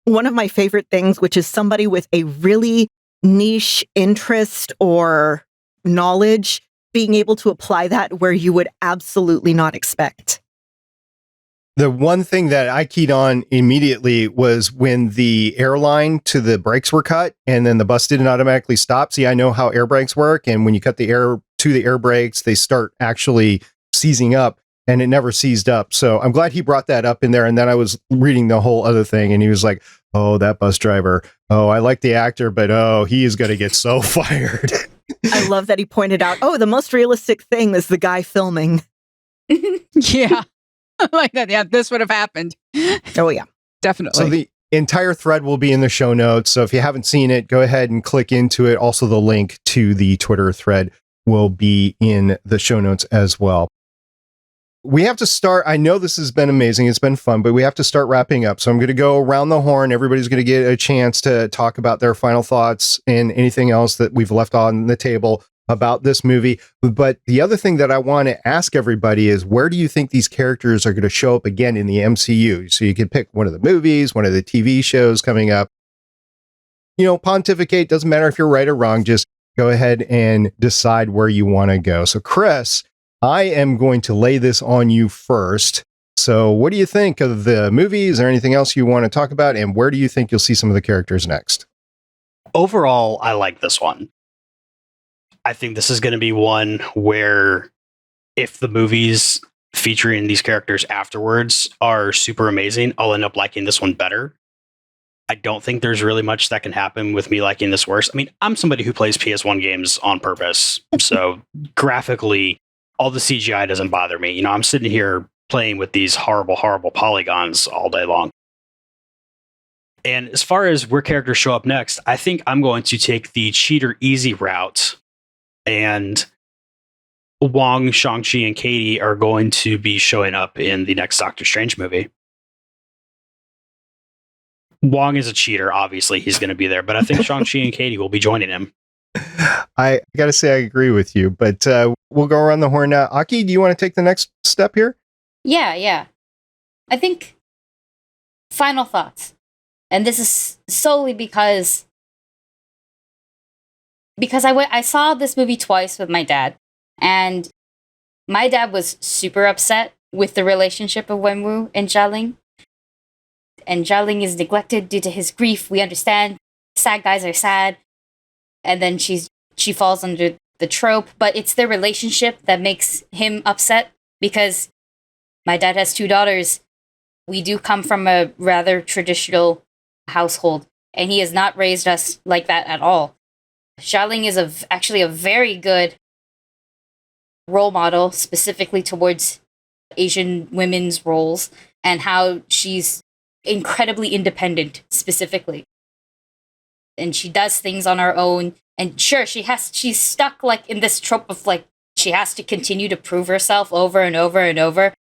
one of my favorite things, which is somebody with a really niche interest or knowledge being able to apply that where you would absolutely not expect. The one thing that I keyed on immediately was when the airline to the brakes were cut and then the bus didn't automatically stop. See, I know how air brakes work. And when you cut the air to the air brakes, they start actually seizing up, and it never seized up. So I'm glad he brought that up in there. And then I was reading the whole other thing and he was like, oh, that bus driver. Oh, I like the actor, but oh, he is going to get so fired. I love that he pointed out, oh, the most realistic thing is the guy filming. Yeah. Like that. Yeah, this would have happened. Oh, yeah. Definitely. So the entire thread will be in the show notes. So if you haven't seen it, go ahead and click into it. Also, the link to the Twitter thread will be in the show notes as well. We have to start. I know this has been amazing. It's been fun, but we have to start wrapping up. So I'm going to go around the horn. Everybody's going to get a chance to talk about their final thoughts and anything else that we've left on the table about this movie. But the other thing that I want to ask everybody is, where do you think these characters are going to show up again in the MCU? So you can pick one of the movies, one of the TV shows coming up. You know, pontificate, doesn't matter if you're right or wrong. Just go ahead and decide where you want to go. So Chris, I am going to lay this on you first. So what do you think of the movies or anything else you want to talk about? And where do you think you'll see some of the characters next? Overall, I like this one. I think this is going to be one where if the movies featuring these characters afterwards are super amazing, I'll end up liking this one better. I don't think there's really much that can happen with me liking this worse. I mean, I'm somebody who plays PS1 games on purpose. So graphically, all the CGI doesn't bother me. You know, I'm sitting here playing with these horrible, horrible polygons all day long. And as far as where characters show up next, I think I'm going to take the cheater easy route. And Wong, Shang-Chi, and Katie are going to be showing up in the next Doctor Strange movie. Wong is a cheater, obviously. He's going to be there. But I think Shang-Chi and Katie will be joining him. I got to say I agree with you. But we'll go around the horn now. Aki, do you want to take the next step here? Yeah. I think final thoughts. And this is solely because I saw this movie twice with my dad, and my dad was super upset with the relationship of Wenwu and Xiao Ling. And Xiao Ling is neglected due to his grief. We understand sad guys are sad, and then she falls under the trope, but it's their relationship that makes him upset, because my dad has 2 daughters. We do come from a rather traditional household, and he has not raised us like that at all. Xiao Ling is actually a very good role model, specifically towards Asian women's roles, and how she's incredibly independent, specifically. And she does things on her own. And sure, she's stuck like in this trope of like, she has to continue to prove herself over and over and over,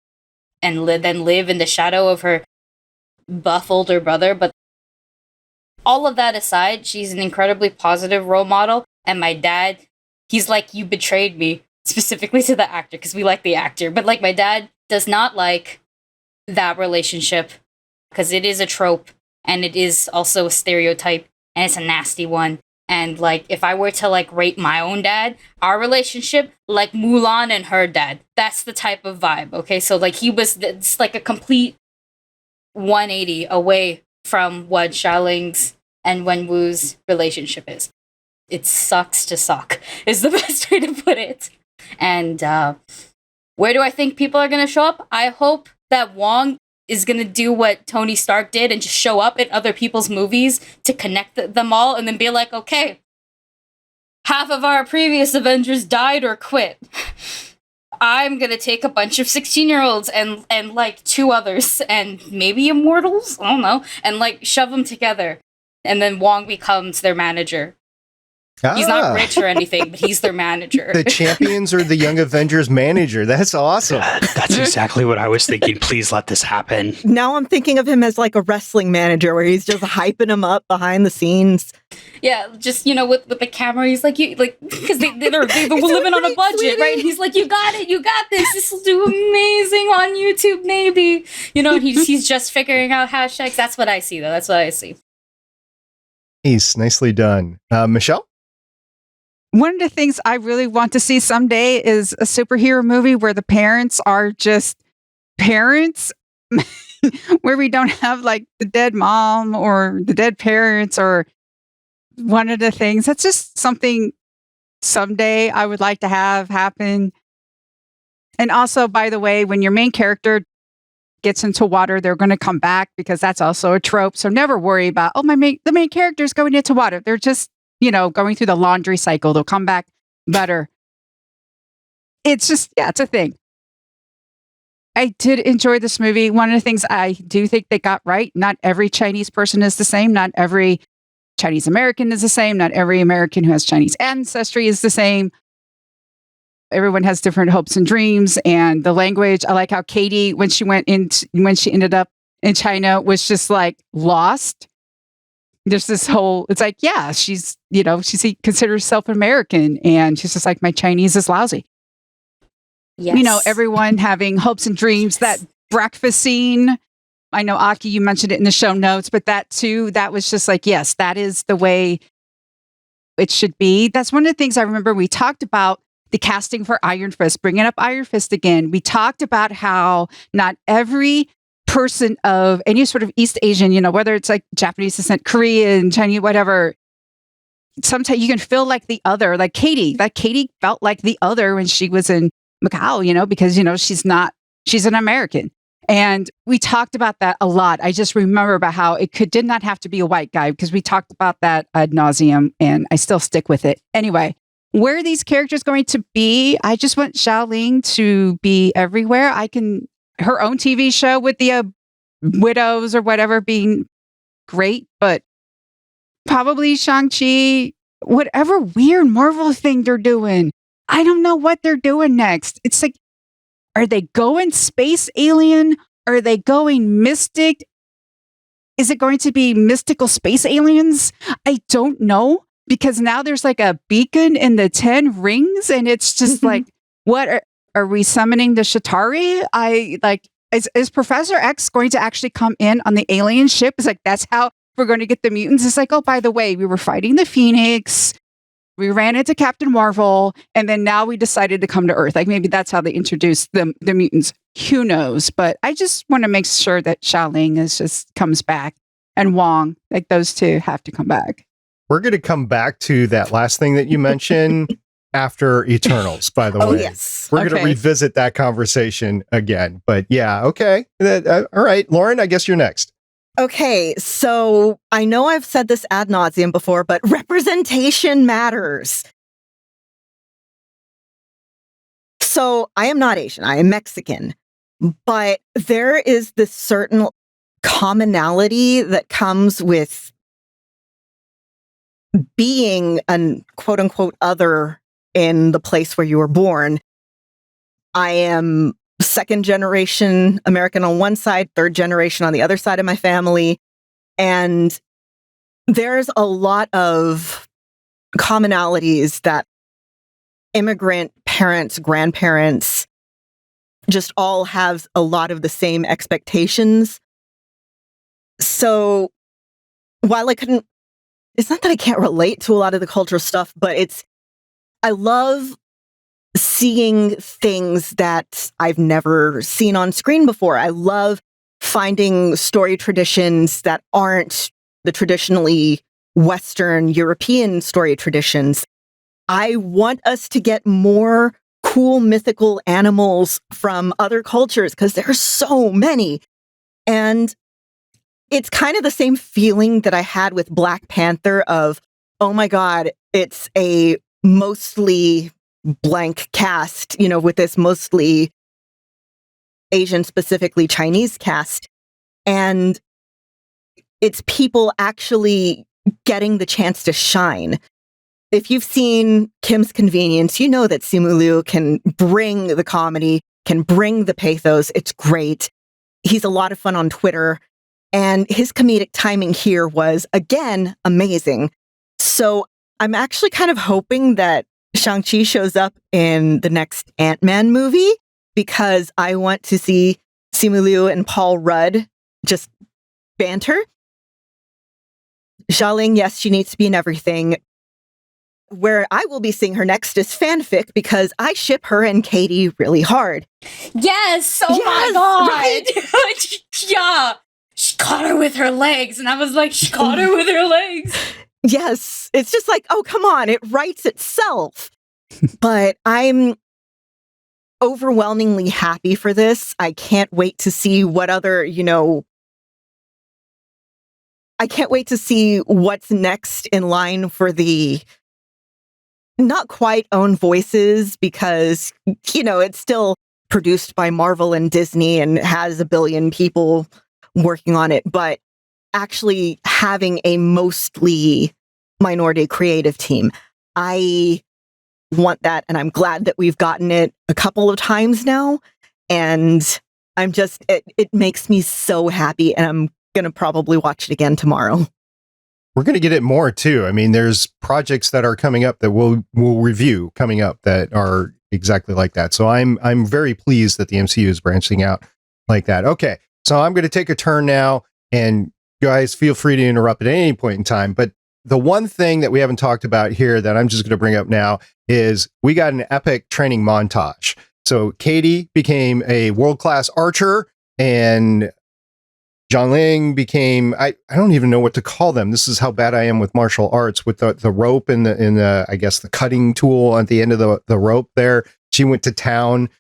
and then live in the shadow of her buff older brother. But all of that aside, she's an incredibly positive role model. And my dad, he's like, you betrayed me, specifically to the actor, because we like the actor. But like, my dad does not like that relationship, because it is a trope, and it is also a stereotype, and it's a nasty one. And like, if I were to like rate my own dad, our relationship, like Mulan and her dad, that's the type of vibe. Okay, so like it's like a complete 180 away from what Xiao Ling's and Wenwu's relationship is. It sucks to suck is the best way to put it. And where do I think people are going to show up? I hope that Wong is going to do what Tony Stark did and just show up in other people's movies to connect them all and then be like, okay, half of our previous Avengers died or quit. I'm going to take a bunch of 16-year-olds and like 2 others and maybe Immortals, I don't know, and like shove them together. And then Wong becomes their manager. He's not rich or anything, but he's their manager. The Champions or the Young Avengers manager. That's awesome. That's exactly what I was thinking. Please let this happen. Now I'm thinking of him as like a wrestling manager where he's just hyping him up behind the scenes. Yeah, just, you know, with the camera, he's like, because they're living on a budget, sweetie. Right? And he's like, you got it, you got this will do amazing on YouTube, maybe. You know, he's just figuring out hashtags. That's what I see, though. That's what I see. Nice, nicely done. Michelle? One of the things I really want to see someday is a superhero movie where the parents are just parents, where we don't have like the dead mom or the dead parents or one of the things. That's just something someday I would like to have happen. And also, by the way, when your main character gets into water, they're going to come back because that's also a trope. So never worry about, the main character is going into water. They're just, going through the laundry cycle. They'll come back better. It's just, it's a thing. I did enjoy this movie. One of the things I do think they got right, not every Chinese person is the same. Not every Chinese American is the same. Not every American who has Chinese ancestry is the same. Everyone has different hopes and dreams, and the language. I like how Katie, when she ended up in China, was just like lost. There's this whole, it's like, she's, she considers herself American, and she's just like, my Chinese is lousy. Yes. Everyone having hopes and dreams. That breakfast scene, I know, Aki, you mentioned it in the show notes, but that too, that was just like, yes, that is the way it should be. That's one of the things I remember we talked about the casting for Iron Fist, bringing up Iron Fist again. We talked about how not every person of any sort of East Asian, whether it's like Japanese descent, Korean, Chinese, whatever, sometimes you can feel like the other, like Katie felt like the other when she was in Macau, because, she's an American. And we talked about that a lot. I just remember about how it did not have to be a white guy, because we talked about that ad nauseum, and I still stick with it. Anyway, where are these characters going to be? I just want Xiao Ling to be everywhere. Her own TV show with the widows or whatever being great, but probably Shang-Chi, whatever weird Marvel thing they're doing. I don't know what they're doing next. It's like, are they going space alien? Are they going mystic? Is it going to be mystical space aliens? I don't know, because now there's like a beacon in the 10 rings, and it's just like, what are we summoning the Shatari? Is Professor X going to actually come in on the alien ship? It's like, that's how we're going to get the mutants. It's like, oh, by the way, we were fighting the Phoenix. We ran into Captain Marvel, and then now we decided to come to Earth. Like, maybe that's how they introduced the mutants. Who knows? But I just want to make sure that Xiao Ling comes back, and Wong, like those two have to come back. We're going to come back to that last thing that you mentioned after Eternals, by the way. Oh, yes. We're going to revisit that conversation again. But yeah, okay. All right, Lauren, I guess you're next. Okay, so I know I've said this ad nauseum before, but representation matters. So I am not Asian, I am Mexican, but there is this certain commonality that comes with being an quote unquote other in the place where you were born. I am second generation American on one side, third generation on the other side of my family. And there's a lot of commonalities that immigrant parents, grandparents just all have a lot of the same expectations. So while I couldn't it's not that I can't relate to a lot of the cultural stuff, but I love seeing things that I've never seen on screen before. I love finding story traditions that aren't the traditionally Western European story traditions. I want us to get more cool mythical animals from other cultures because there are so many. And it's kind of the same feeling that I had with Black Panther of, oh my God, it's a mostly blank cast, with this mostly Asian, specifically Chinese cast. And it's people actually getting the chance to shine. If you've seen Kim's Convenience, you know that Simu Liu can bring the comedy, can bring the pathos. It's great. He's a lot of fun on Twitter. And his comedic timing here was, again, amazing. So I'm actually kind of hoping that Shang-Chi shows up in the next Ant-Man movie because I want to see Simu Liu and Paul Rudd just banter. Xiao Ling, yes, she needs to be in everything. Where I will be seeing her next is fanfic because I ship her and Katie really hard. Yes! Oh my god! Right? Yeah! She caught her with her legs, and I was like, she caught her with her legs. Yes. It's just like, oh, come on, it writes itself. But I'm overwhelmingly happy for this. I can't wait to see what other, I can't wait to see what's next in line for the not quite own voices because, it's still produced by Marvel and Disney and has a billion people working on it, but actually having a mostly minority creative team. I want that, and I'm glad that we've gotten it a couple of times now, and I'm just, it makes me so happy, and I'm going to probably watch it again tomorrow. We're going to get it more too. I mean, there's projects that are coming up that we'll review coming up that are exactly like that. So I'm very pleased that the MCU is branching out like that. Okay, so I'm going to take a turn now, and guys, feel free to interrupt at any point in time. But the one thing that we haven't talked about here that I'm just going to bring up now is we got an epic training montage. So Katie became a world-class archer, and Xiao Ling became, I don't even know what to call them. This is how bad I am with martial arts, with the rope and the I guess the cutting tool at the end of the rope there. She went to town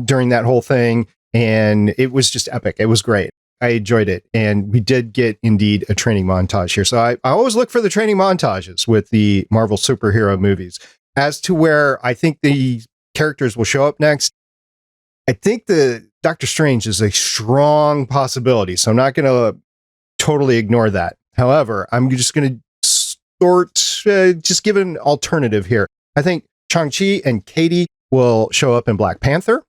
during that whole thing, and it was just epic. It was great. I enjoyed it. And we did get indeed a training montage here. So I always look for the training montages with the Marvel superhero movies. As to where I think the characters will show up next, I think the Doctor Strange is a strong possibility, so I'm not going to totally ignore that. However, I'm just going to just give an alternative here. I think Shang-Chi and Katie will show up in Black Panther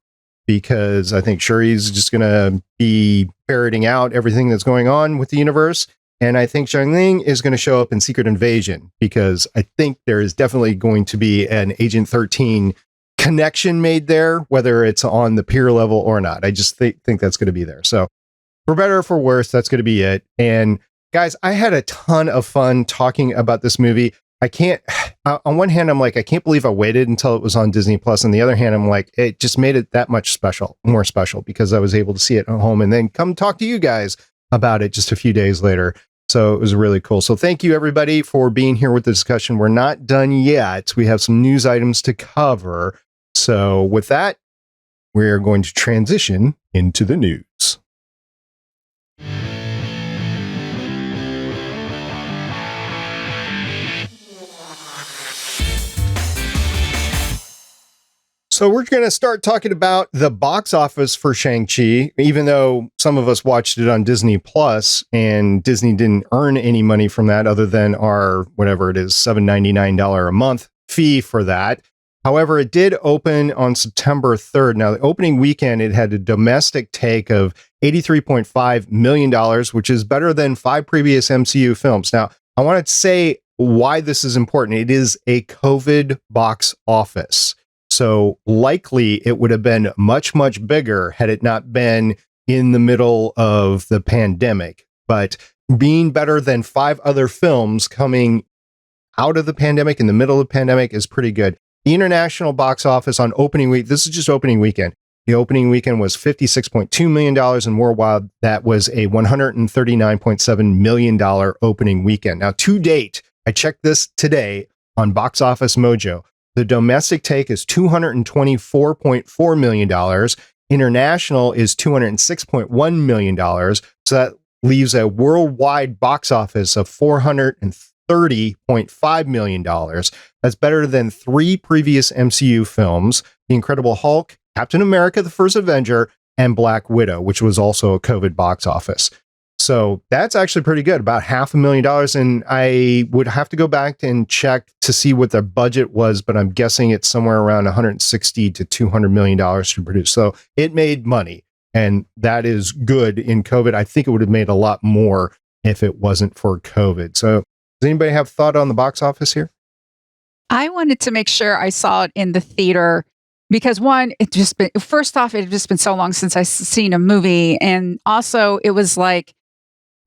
because I think Shuri's just going to be ferreting out everything that's going on with the universe. And I think Xiao Ling is going to show up in Secret Invasion because I think there is definitely going to be an Agent 13 connection made there, whether it's on the peer level or not. I just think that's going to be there. So for better or for worse, that's going to be it. And guys, I had a ton of fun talking about this movie. I can't, on one hand, I'm like, I can't believe I waited until it was on Disney Plus. On the other hand, I'm like, it just made it that much more special because I was able to see it at home and then come talk to you guys about it just a few days later. So it was really cool. So thank you everybody for being here with the discussion. We're not done yet. We have some news items to cover. So with that, we're going to transition into the news. So we're going to start talking about the box office for Shang-Chi, even though some of us watched it on Disney Plus and Disney didn't earn any money from that other than our, whatever it is, $7.99 a month fee for that. However, it did open on September 3rd. Now, the opening weekend, it had a domestic take of $83.5 million, which is better than 5 previous MCU films. Now, I want to say why this is important. It is a COVID box office. So likely it would have been much, much bigger had it not been in the middle of the pandemic. But being better than 5 other films coming out of the pandemic, in the middle of the pandemic, is pretty good. The international box office on opening week, this is just opening weekend. The opening weekend was $56.2 million, and worldwide, that was a $139.7 million opening weekend. Now, to date, I checked this today on Box Office Mojo. The domestic take is $224.4 million. International is $206.1 million. So that leaves a worldwide box office of $430.5 million. That's better than 3 previous MCU films, The Incredible Hulk, Captain America, the First Avenger, and Black Widow, which was also a COVID box office. So that's actually pretty good, about $500,000. And I would have to go back and check to see what their budget was, but I'm guessing it's somewhere around $160 to $200 million to produce. So it made money, and that is good in COVID. I think it would have made a lot more if it wasn't for COVID. So does anybody have thought on the box office here? I wanted to make sure I saw it in the theater because one, first off, it had just been so long since I've seen a movie. And also it was like,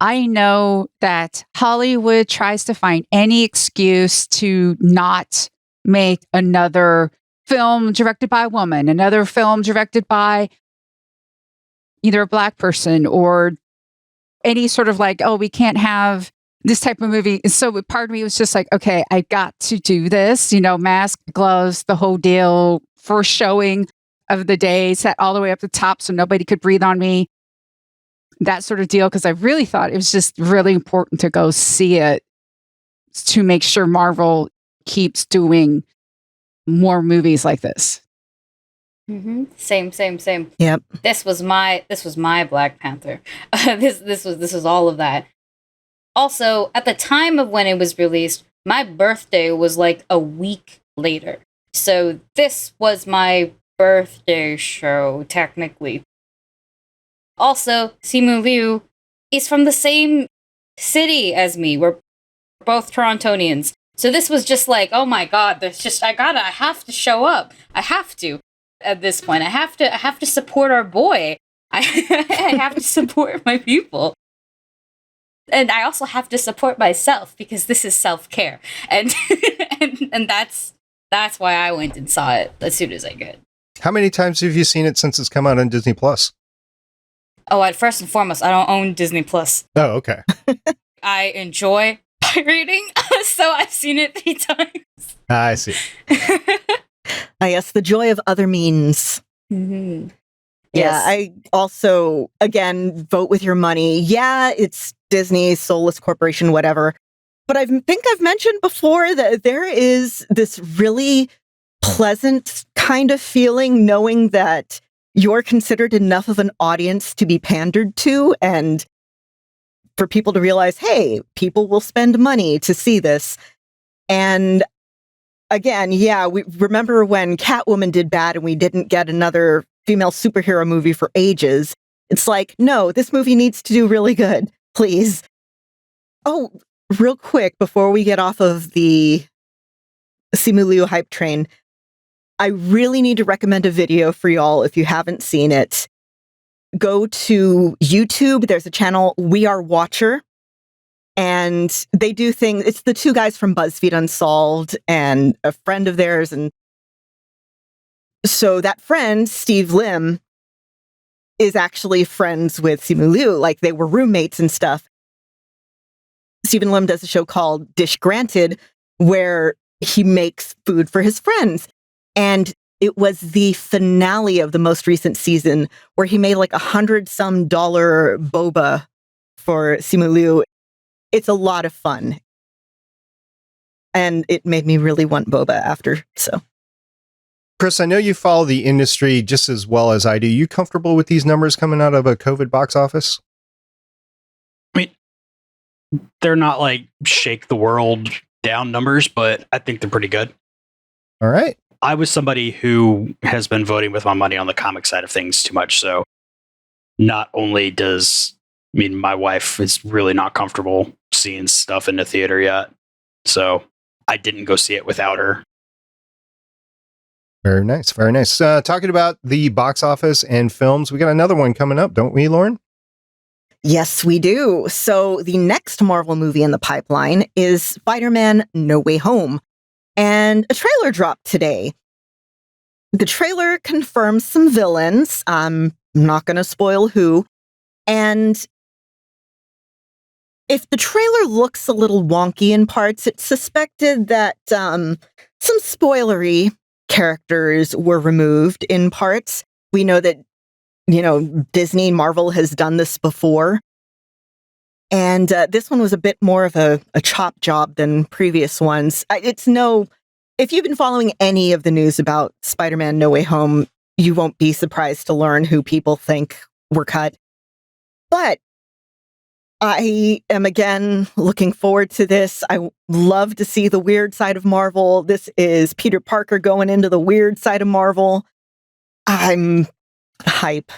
I know that Hollywood tries to find any excuse to not make another film directed by a woman, another film directed by either a Black person, or any sort of like, oh, we can't have this type of movie. And so part of me was just like, okay, I got to do this, mask, gloves, the whole deal, first showing of the day, sat all the way up the top so nobody could breathe on me. That sort of deal, because I really thought it was just really important to go see it to make sure Marvel keeps doing more movies like this. Mm-hmm. Same. Yep. This was my Black Panther. This was all of that. Also, at the time of when it was released, my birthday was like a week later. So this was my birthday show, technically. Also, Simu Liu is from the same city as me. We're both Torontonians. So this was just like, oh my god, I have to show up. I have to at this point. I have to support our boy. I have to support my people. And I also have to support myself because this is self-care. And and that's why I went and saw it as soon as I could. How many times have you seen it since it's come out on Disney Plus? Oh, first and foremost, I don't own Disney Plus. Oh, okay. I enjoy pirating, so I've seen it 3 times. I see. Yes, the joy of other means. Mm-hmm. Yeah, Yes. I also, again, vote with your money. Yeah, it's Disney, soulless corporation, whatever. But I think I've mentioned before that there is this really pleasant kind of feeling knowing that you're considered enough of an audience to be pandered to, and for people to realize, hey, people will spend money to see this. And again, yeah, we remember when Catwoman did bad and we didn't get another female superhero movie for ages. It's like, no, this movie needs to do really good, please. Oh, real quick, before we get off of the Simu Liu hype train, I really need to recommend a video for y'all if you haven't seen it. Go to YouTube. There's a channel, We Are Watcher, and they do things. It's the 2 guys from BuzzFeed Unsolved and a friend of theirs. And so that friend, Steve Lim, is actually friends with Simu Liu. Like, they were roommates and stuff. Stephen Lim does a show called Dish Granted, where he makes food for his friends. And it was the finale of the most recent season where he made like $100-some boba for Simu Liu. It's a lot of fun. And it made me really want boba after, so. Chris, I know you follow the industry just as well as I do. You comfortable with these numbers coming out of a COVID box office? I mean, they're not like shake the world down numbers, but I think they're pretty good. All right. I was somebody who has been voting with my money on the comic side of things too much. So not only my wife is really not comfortable seeing stuff in the theater yet. So I didn't go see it without her. Very nice. Very nice. Talking about the box office and films, we got another one coming up, don't we, Lauren? Yes, we do. So the next Marvel movie in the pipeline is Spider-Man No Way Home. And a trailer dropped today. The trailer confirms some villains. I'm not going to spoil who. And if the trailer looks a little wonky in parts, it's suspected that some spoilery characters were removed in parts. We know that, Disney and Marvel has done this before. And this one was a bit more of a chop job than previous ones. If you've been following any of the news about Spider-Man No Way Home, you won't be surprised to learn who people think were cut. But I am again looking forward to this. I love to see the weird side of Marvel. This is Peter Parker going into the weird side of Marvel. I'm hype.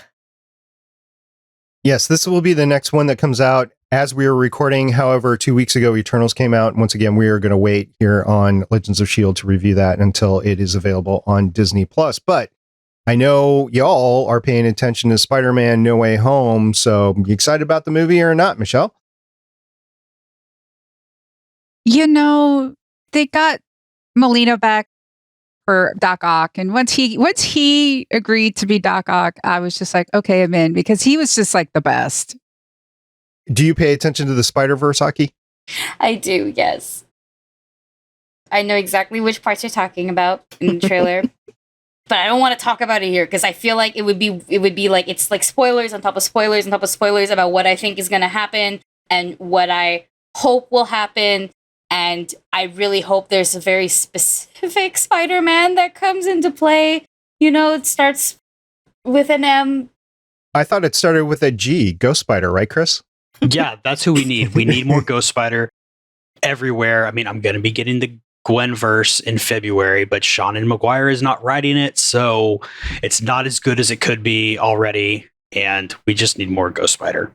Yes, this will be the next one that comes out as we are recording. However, 2 weeks ago, Eternals came out. And once again, we are going to wait here on Legends of S.H.I.E.L.D. to review that until it is available on Disney+. But I know y'all are paying attention to Spider-Man No Way Home. So you excited about the movie or not, Michelle? They got Molina back for Doc Ock. And once he agreed to be Doc Ock, I was just like, okay, I'm in, because he was just like the best. Do you pay attention to the Spider-Verse, Aki? I do, yes. I know exactly which parts you're talking about in the trailer. But I don't want to talk about it here because I feel like it would be like it's like spoilers on top of spoilers on top of spoilers about what I think is going to happen and what I hope will happen. And I really hope there's a very specific Spider-Man that comes into play. It starts with an M. I thought it started with a G, Ghost Spider, right, Chris? Yeah, that's who we need. We need more Ghost Spider everywhere. I mean, I'm going to be getting the Gwen-verse in February, but Sean and Maguire is not writing it, so it's not as good as it could be already, and we just need more Ghost Spider.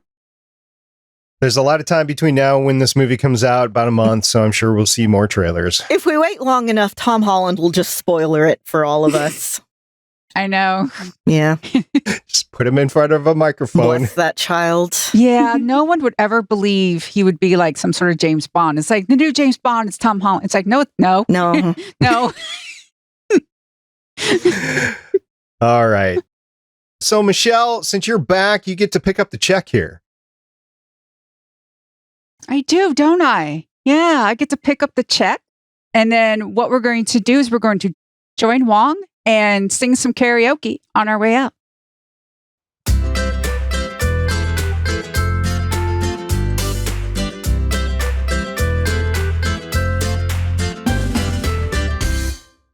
There's a lot of time between now and when this movie comes out, about a month, so I'm sure we'll see more trailers. If we wait long enough, Tom Holland will just spoiler it for all of us. I know. Yeah. Just put him in front of a microphone. Bless that child. Yeah, no one would ever believe he would be like some sort of James Bond. It's like the new James Bond, it's Tom Holland. It's like, no. No. No. All right. So, Michelle, since you're back, you get to pick up the check here. I do, don't I? Yeah, I get to pick up the check. And then what we're going to do is we're going to join Wong and sing some karaoke on our way out.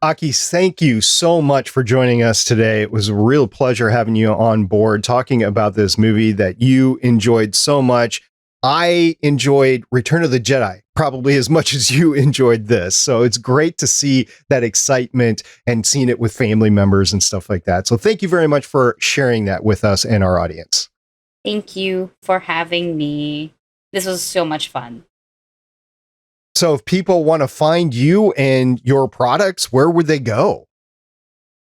Aki, thank you so much for joining us today. It was a real pleasure having you on board talking about this movie that you enjoyed so much. I enjoyed Return of the Jedi probably as much as you enjoyed this. So it's great to see that excitement and seeing it with family members and stuff like that. So thank you very much for sharing that with us and our audience. Thank you for having me. This was so much fun. So if people want to find you and your products, where would they go?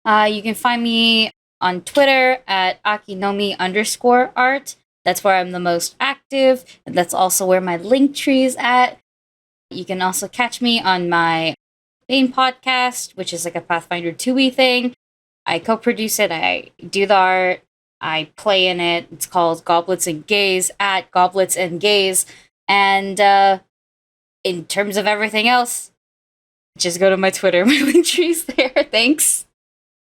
You can find me on Twitter at akinomi_art. That's where I'm the most active, and that's also where my link tree is at. You can also catch me on my main podcast, which is like a Pathfinder 2e thing. I co-produce it, I do the art, I play in it. It's called Goblets and Gaze, at Goblets and Gaze. And in terms of everything else, just go to my Twitter. My link tree's there. Thanks.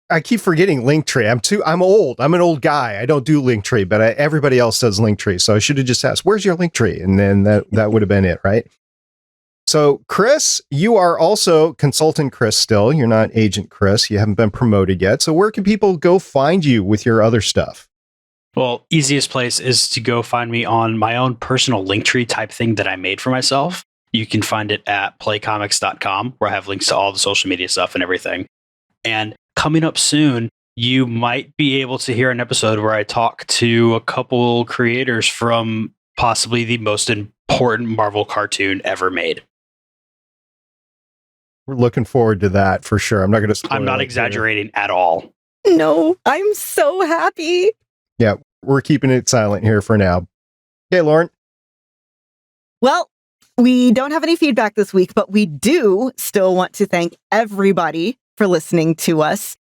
I keep forgetting Linktree. I'm old. I'm an old guy. I don't do Linktree, but everybody else does Linktree. So I should have just asked, where's your Linktree? And then that would have been it, right? So Chris, you are also consultant Chris still. You're not agent Chris. You haven't been promoted yet. So where can people go find you with your other stuff? Well, easiest place is to go find me on my own personal Linktree type thing that I made for myself. You can find it at playcomics.com, where I have links to all the social media stuff and everything. And coming up soon, you might be able to hear an episode where I talk to a couple creators from possibly the most important Marvel cartoon ever made. We're looking forward to that for sure. I'm not going to spoil I'm not it exaggerating at all. No, I'm so happy. Yeah, we're keeping it silent here for now. Okay, Lauren. Well, we don't have any feedback this week, but we do still want to thank everybody for listening to us.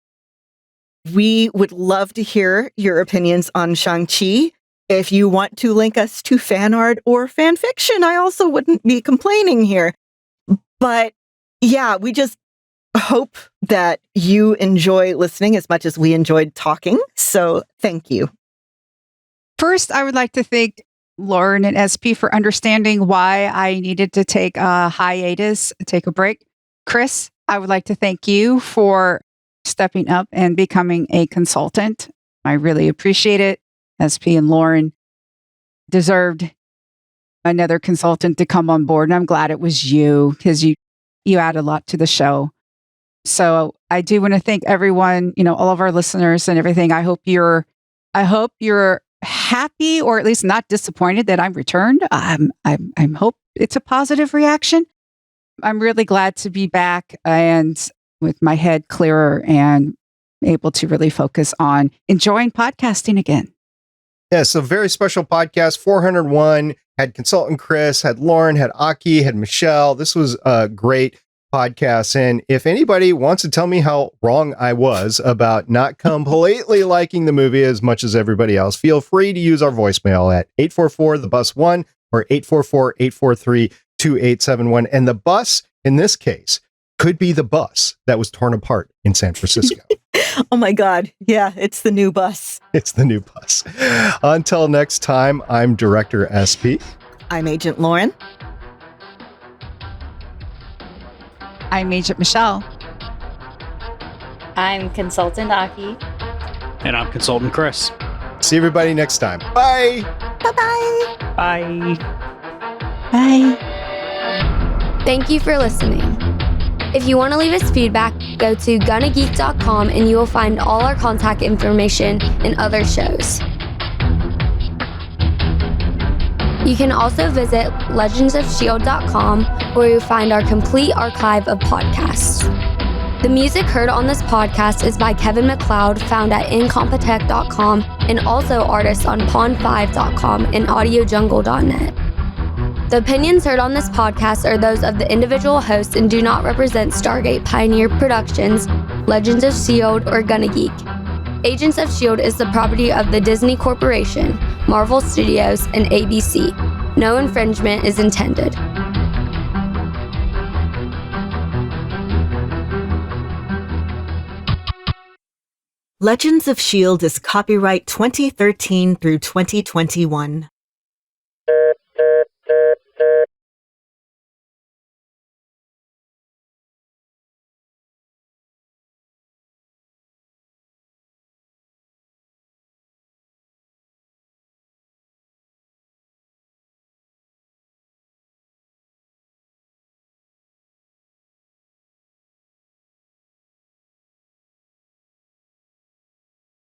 We would love to hear your opinions on Shang-Chi. If you want to link us to fan art or fan fiction, I also wouldn't be complaining here. But yeah, we just hope that you enjoy listening as much as we enjoyed talking. So thank you. First, I would like to thank Lauren and SP for understanding why I needed to take a hiatus, take a break. Chris, I would like to thank you for stepping up and becoming a consultant. I really appreciate it. SP and Lauren deserved another consultant to come on board. And I'm glad it was you because you add a lot to the show. So I do want to thank everyone, all of our listeners and everything. I hope you're happy or at least not disappointed that I'm returned. I hope it's a positive reaction. I'm really glad to be back and with my head clearer and able to really focus on enjoying podcasting again. Yeah, so very special podcast, 401, had consultant Chris, had Lauren, had Aki, had Michelle. This was a great podcast. And if anybody wants to tell me how wrong I was about not completely liking the movie as much as everybody else, feel free to use our voicemail at 844-THE-BUS-1 or 844-843-2871. And the bus, in this case, could be the bus that was torn apart in San Francisco. Oh my God. Yeah, it's the new bus. It's the new bus. Until next time, I'm Director SP. I'm Agent Lauren. I'm Agent Michelle. I'm Consultant Aki. And I'm Consultant Chris. See everybody next time. Bye. Bye-bye. Bye. Bye. Thank you for listening. If you want to leave us feedback, go to gonnageek.com and you will find all our contact information and other shows. You can also visit legendsofshield.com where you'll find our complete archive of podcasts. The music heard on this podcast is by Kevin MacLeod, found at incompetech.com, and also artists on pond5.com and audiojungle.net. The opinions heard on this podcast are those of the individual hosts and do not represent Stargate Pioneer Productions, Legends of S.H.I.E.L.D, or Gonna Geek. Agents of S.H.I.E.L.D is the property of the Disney Corporation, Marvel Studios, and ABC. No infringement is intended. Legends of S.H.I.E.L.D. is copyright 2013 through 2021.